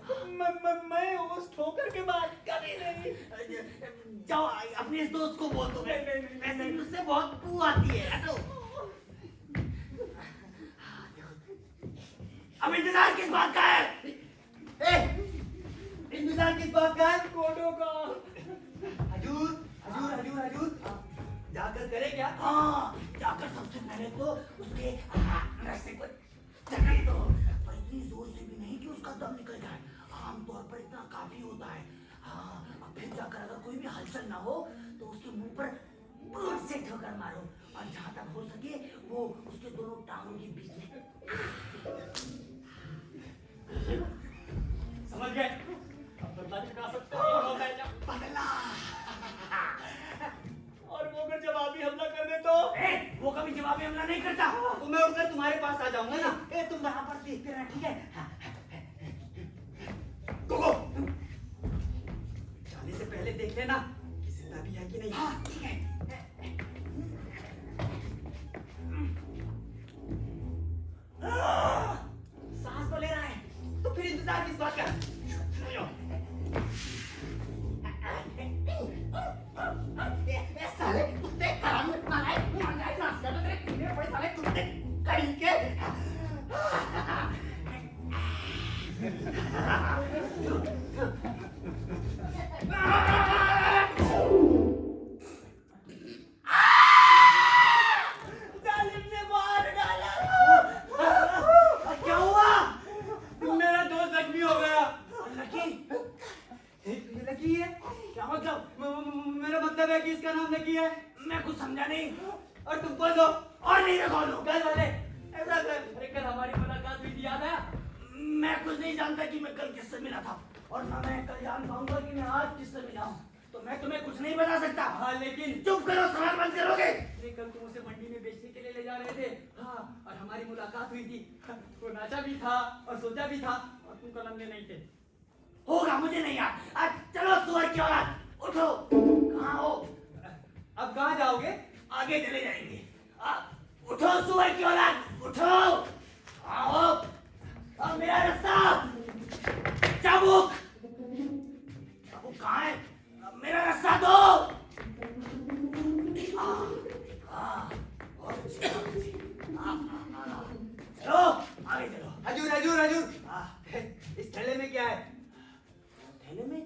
मैं उस ठोकर के बाद कभी नहीं। जाओ अपने इस दोस्त को बोल दो। नहीं। वैसे भी उससे बहुत पू आती है। हटो। अब इंतजार किस बात का है? इंतजार किस बात का है? कोडों का। हजूर, हजूर, हजूर, हजूर, जाकर करे क्या? हाँ, जाकर सबसे पहले तो उसके रस्ते को जकड़ दो, पर इतनी जोर से भी नहीं कि उसका दम निकल जाए। आमतौर पर इतना काफी होता है। हाँ, अब फिर जाकर अगर कोई भी हलचल ना हो तो उसके मुंह पर जोर से ठोकर मारो और जहां तक हो सके वो उसके दोनों टांगों के बीच में। समझ गए? अब बदला चुका सकते हैं। बदला। और वो अगर जवाबी हमला कर दे तो? वो कभी जवाबी हमला नहीं करता। तो मैं उठकर तुम्हारे पास आ जाऊंगा ना। तुम वहां पर देखते रहना, ठीक है? गोगो, जाने से पहले देख लेना कि जिंदा भी है कि नहीं। हाँ, ठीक है। सांस तो ले रहा है, तो फिर इंतजार किस बात का? साले कुत्ते हरामी नालायक नालायक नाश्ता तो तेरे पीने पड़े साले कुत्ते कहीं के। जालिम ने मार डाला। क्या हुआ? मेरा दोस्त जख्मी हो गया। लकी, ये लकी है? क्या मतलब? मेरा मतलब है कि इसका नाम लकी है। मैं कुछ समझा नहीं। और तुम बोलो और नहीं रखा लो। कल वाले ऐसा कर। अरे कल हमारी मुलाकात हुई थी, याद है? मैं कुछ नहीं जानता कि मैं कल किससे मिला था, और ना मैं कल जान पाऊंगा कि मैं आज किससे मिला हूँ। तो मैं तुम्हें कुछ नहीं बता सकता। हाँ लेकिन चुप करो, सवाल बंद करोगे? अरे कल तुम उसे मंडी में बेचने के लिए ले जा रहे थे। हाँ, और हमारी मुलाकात हुई थी। वो नाचा भी था और सोचा भी था, और तुम कल अंधे नहीं थे। होगा, मुझे नहीं याद। आज चलो सुअर की औलाद, उठो। कहाँ हो? अब कहाँ जाओगे? आगे चले जाएंगे। उठो सुअर की औलाद, उठो। आओ। अब मेरा रास्ता। चाबुक, चाबुक कहाँ है? अब मेरा रास्ता दो। बहुत अच्छी, बहुत अच्छी। चलो आगे चलो। हजूर हजूर हजूर, हाँ, इस थैले में क्या है? थैले में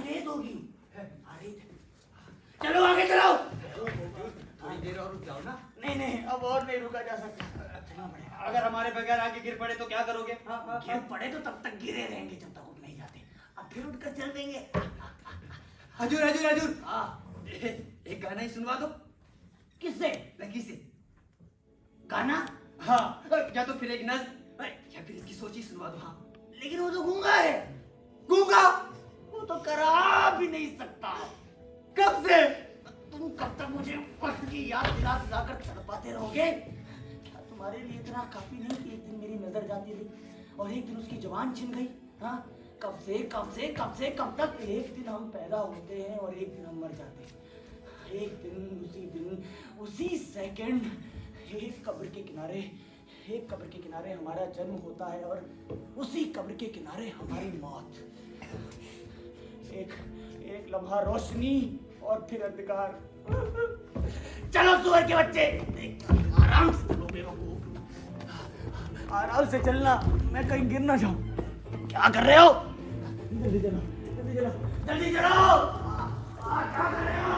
रेत होगी। रेत। चलो आगे चलो। थोड़ी देर और रुक जाओ ना। नहीं नहीं, अब और नहीं रुका जा सकता। चलना पड़ेगा। अगर हमारे बगैर आगे गिर पड़े तो क्या करोगे? हाँ, गिर पड़े तो तब तक गिरे रहेंगे जब तक उठ नहीं जाते। अब फिर उठकर चल देंगे। हजूर हजूर हजूर, हाँ, एक गाना ही सुनवा दो। किससे? लकी से। गाना? हाँ, या तो फिर एक नज़्म, या फिर इसकी सोची सुनवा दो। हाँ, लेकिन वो तो गूंगा है। गूंगा? वो तो करा भी नहीं सकता। कब से? तुम कब तक मुझे कष्ट की याद दिला दिलाकर तड़पाते रहोगे? क्या तुम्हारे लिए इतना काफी नहीं कि एक दिन मेरी नजर जाती रही और एक दिन उसकी जुबान छिन गई? हाँ, कब से कब तक? एक दिन हम पैदा होते हैं और एक दिन हम मर जाते हैं। एक दिन उसी सेकंड एक कब्र के किनारे हमारा जन्म होता है और उसी कब्र के किनारे हमारी मौत। एक लम्हा रोशनी और फिर अंधकार। चलो सुअर के बच्चे, आराम से चलो बेवकूफ, आराम से चलना, मैं कहीं गिर ना जाऊं। क्या कर रहे हो? जल्दी चलो, जल्दी चलो, जल्दी चलो। क्या कर रहे हो?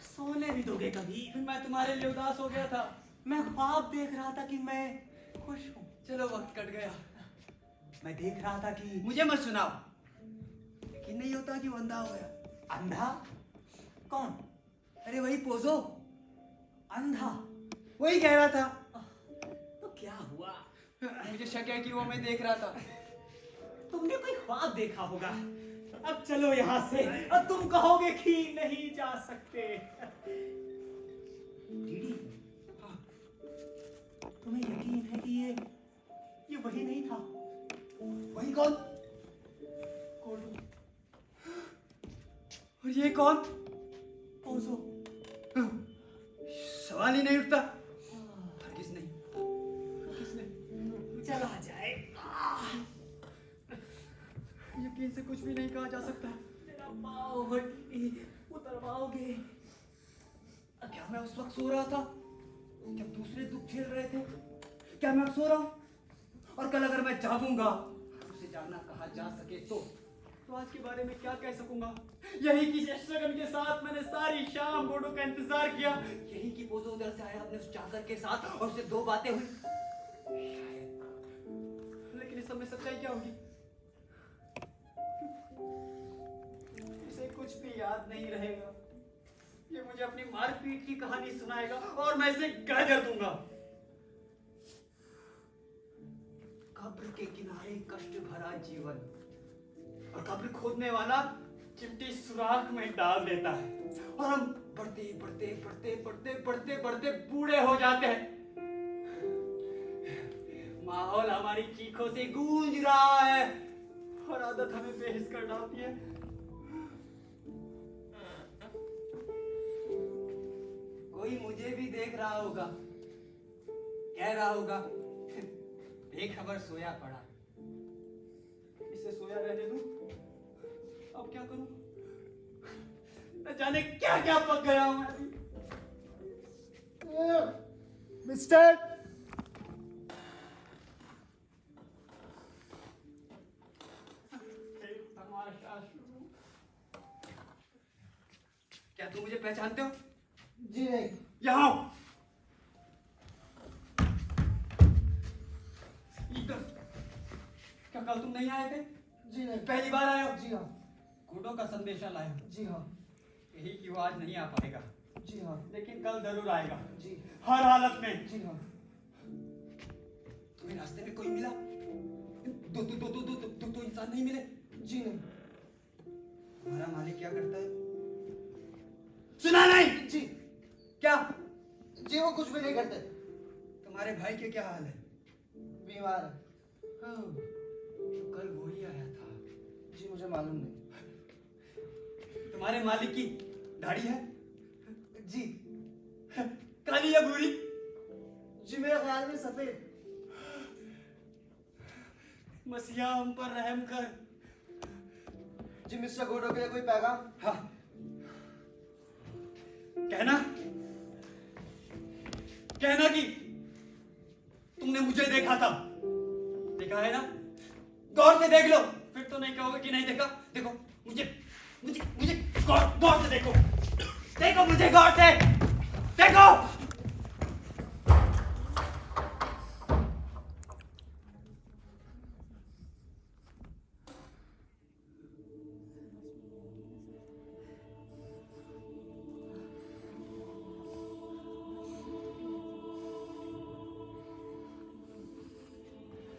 सोने भी दोगे कभी? मैं तुम्हारे लिए उदास हो गया था। मैं ख्वाब देख रहा था कि मैं खुश हूँ। चलो वक्त कट गया। मैं देख रहा था कि मुझे मत सुनाओ। यकीन नहीं होता कि वो अंधा हो गया। अंधा? कौन? अरे वही पोजो, अंधा? वही कह रहा था। तो क्या हुआ? मुझे शक है कि वो मैं देख रहा था। तुमने कोई ख्वाब देखा होगा। अब चलो यहाँ से। अब तुम कहोगे कि नहीं जा सकते। डीडी, तुम्हें यकीन है कि ये वही नहीं था? वही कौन? कोल्डू। और ये कौन? पोजो। सवाल ही नहीं उठता। हरगिज़ नहीं। किसने? चला जाए। यकीन से कुछ भी नहीं कहा जा सकता। तेरा पाँव उतर पाओगे। क्या मैं उस वक्त सो रहा था जब दूसरे दुख झेल रहे थे? क्या मैं अब सो रहा हूँ? और कल अगर मैं जागूंगा, उसे जागना कहा जा सके तो आज के बारे में क्या कह सकूंगा? यही कि शगन के साथ मैंने सारी शाम बोडो का इंतजार किया। यही कि पोजो उधर से आया अपने उस चाकर के साथ और उससे दो बातें हुई। लेकिन इस सब में सच्चाई क्या होगी? इसे कुछ भी याद नहीं रहेगा। ये मुझे अपनी मारपीट की कहानी सुनाएगा और मैं इसे गाजर दूंगा। कब्र के किनारे कष्ट भरा जीवन, और कब्र खोदने वाला चिमटी सुराख में डाल देता है और हम बढ़ते बढ़ते बढ़ते बढ़ते बढ़ते बढ़ते बूढ़े हो जाते हैं। माहौल हमारी चीखों से गूंज रहा है और आदत हमें बेहिस कर डालती है। कोई मुझे भी देख रहा होगा, कह रहा होगा बेखबर सोया पड़ा। इसे सोया या रहने दूं? अब क्या करूं? न जाने क्या क्या पक गया हूं मैं अभी। मिस्टर, तमाशा शुरू। क्या तुम मुझे पहचानते हो? जी नहीं। यहाँ आओ। इधर। क्या कल तुम नहीं आए थे? जी नहीं। पहली बार आए हो? जी हाँ। कोडो का संदेशा लाए हो? जी हाँ। यही कि वो आज नहीं आ पाएगा, जी हाँ। लेकिन कल जरूर आएगा, जी। हर हालत में। जी हाँ। तुम्हें रास्ते में कोई मिला? दो इंसान नहीं मिले? जी नहीं। हमारा मालिक क्या करता है? सुना नहीं? जी। क्या? जी वो कुछ भी नहीं करते। तुम्हारे भाई के क्या हाल है? बीमार है। हाँ, तो कल वो ही आया था। जी मुझे मालूम नहीं। तुम्हारे मालिक की दाढ़ी है? जी। काली या भूरी? जी मेरे ख्याल में सफेद। मसीहा हम पर रहम कर। जी मिस्टर कोडो के लिए कोई पैगाम? हाँ, कहना कि तुमने मुझे देखा था। देखा है ना? गौर से देख लो, फिर तो नहीं कहोगे कि नहीं देखा। देखो मुझे मुझे मुझे गौर से देखो। देखो मुझे गौर से देखो।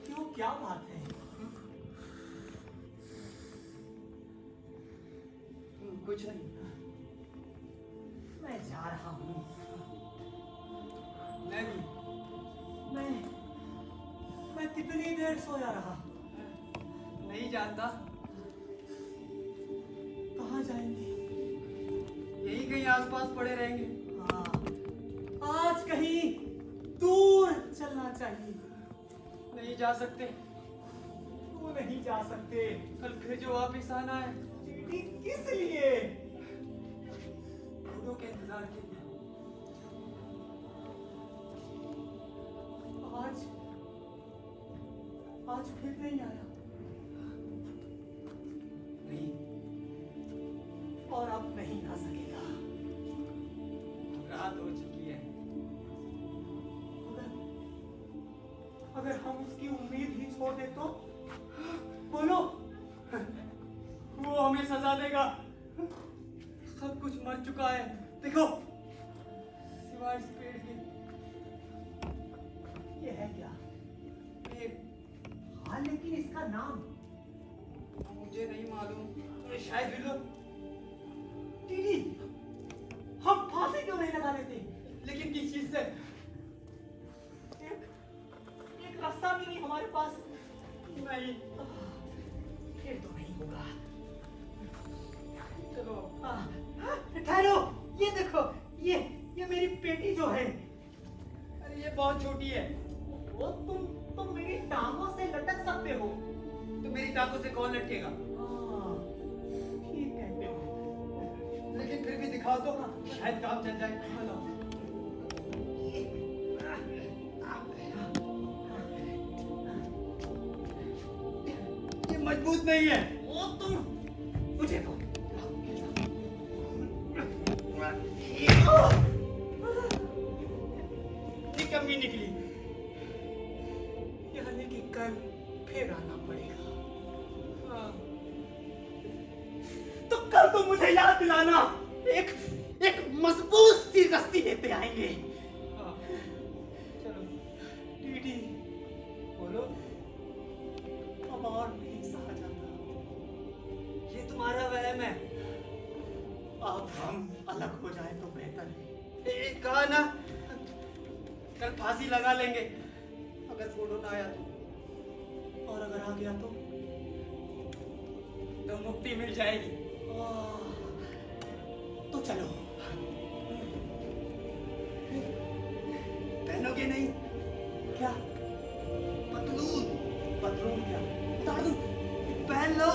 क्यों, क्या बात है? कुछ नहीं। मैं जा रहा हूँ। मैं भी। मैं कितनी देर सोया रहा? नहीं जानता। कहाँ जाएंगे? यही कहीं आसपास पड़े रहेंगे। हाँ, आज कहीं दूर चलना चाहिए। नहीं जा सकते। वो नहीं जा सकते। कल फिर जो वापिस आना है, चीटी किस लिए? कोडो के इंतजार के लिए। आज फिर नहीं आया। नहीं, और अब नहीं आ सकेगा। रात हो चुकी है। अगर हम उसकी उम्मीद ही छोड़ दे तो? बोलो। वो हमें सजा देगा। सब कुछ मर चुका है, देखो, सिवाय इस पेड़ के। ये है क्या? पेड़ हाँ, लेकिन इसका नाम? मुझे नहीं मालूम। ये शायद विलो। टीडी, हम फांसी क्यों नहीं लगा लेते? लेकिन किस चीज से? एक रास्ता भी नहीं हमारे पास। नहीं। फिर तो नहीं होगा। चलो। ठहरो, ये देखो, ये मेरी पेटी जो है। अरे ये बहुत छोटी है। वो तुम मेरी टांगों से लटक सकते हो। तो मेरी टांगों से कौन लटकेगा? हाँ, ठीक कहते हो। लेकिन फिर भी दिखाओ तो, शायद काम चल जाए। हेलो। ये मजबूत नहीं है। वो तुम मुझे दो। निकम्मी निकली। यानी कि कल फिर आना पड़ेगा। हाँ। तो कल तो मुझे याद दिलाना। एक मजबूत सी रस्सी लेते आएंगे। हाँ। चलो। टीटी, बोलो। अब और नहीं सहा जाता। ये तुम्हारा वहम है। अब हम अलग हो जाए तो बेहतर है। कहा ना, कल फांसी लगा लेंगे अगर कोडो ना आया तो। और अगर आ गया तो? तो मुक्ति मिल जाएगी। तो चलो। पहनोगे नहीं? क्या? पतलून। पतलून क्या? उतार दूं? पहन लो।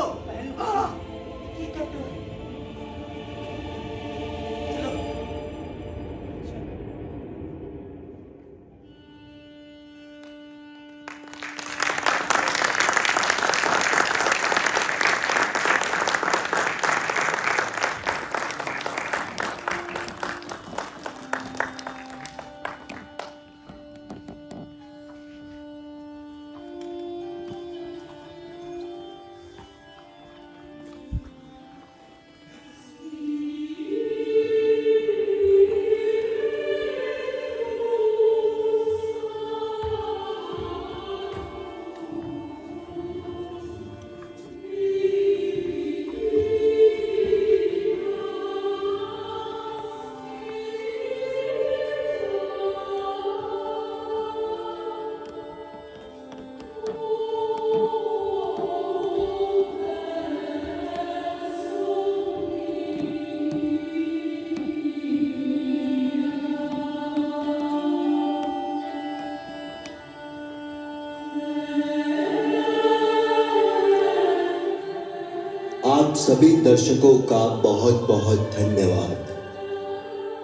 आप सभी दर्शकों का बहुत बहुत धन्यवाद।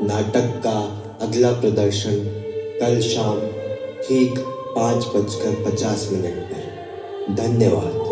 नाटक का अगला प्रदर्शन कल शाम ठीक 5:50 पर। धन्यवाद।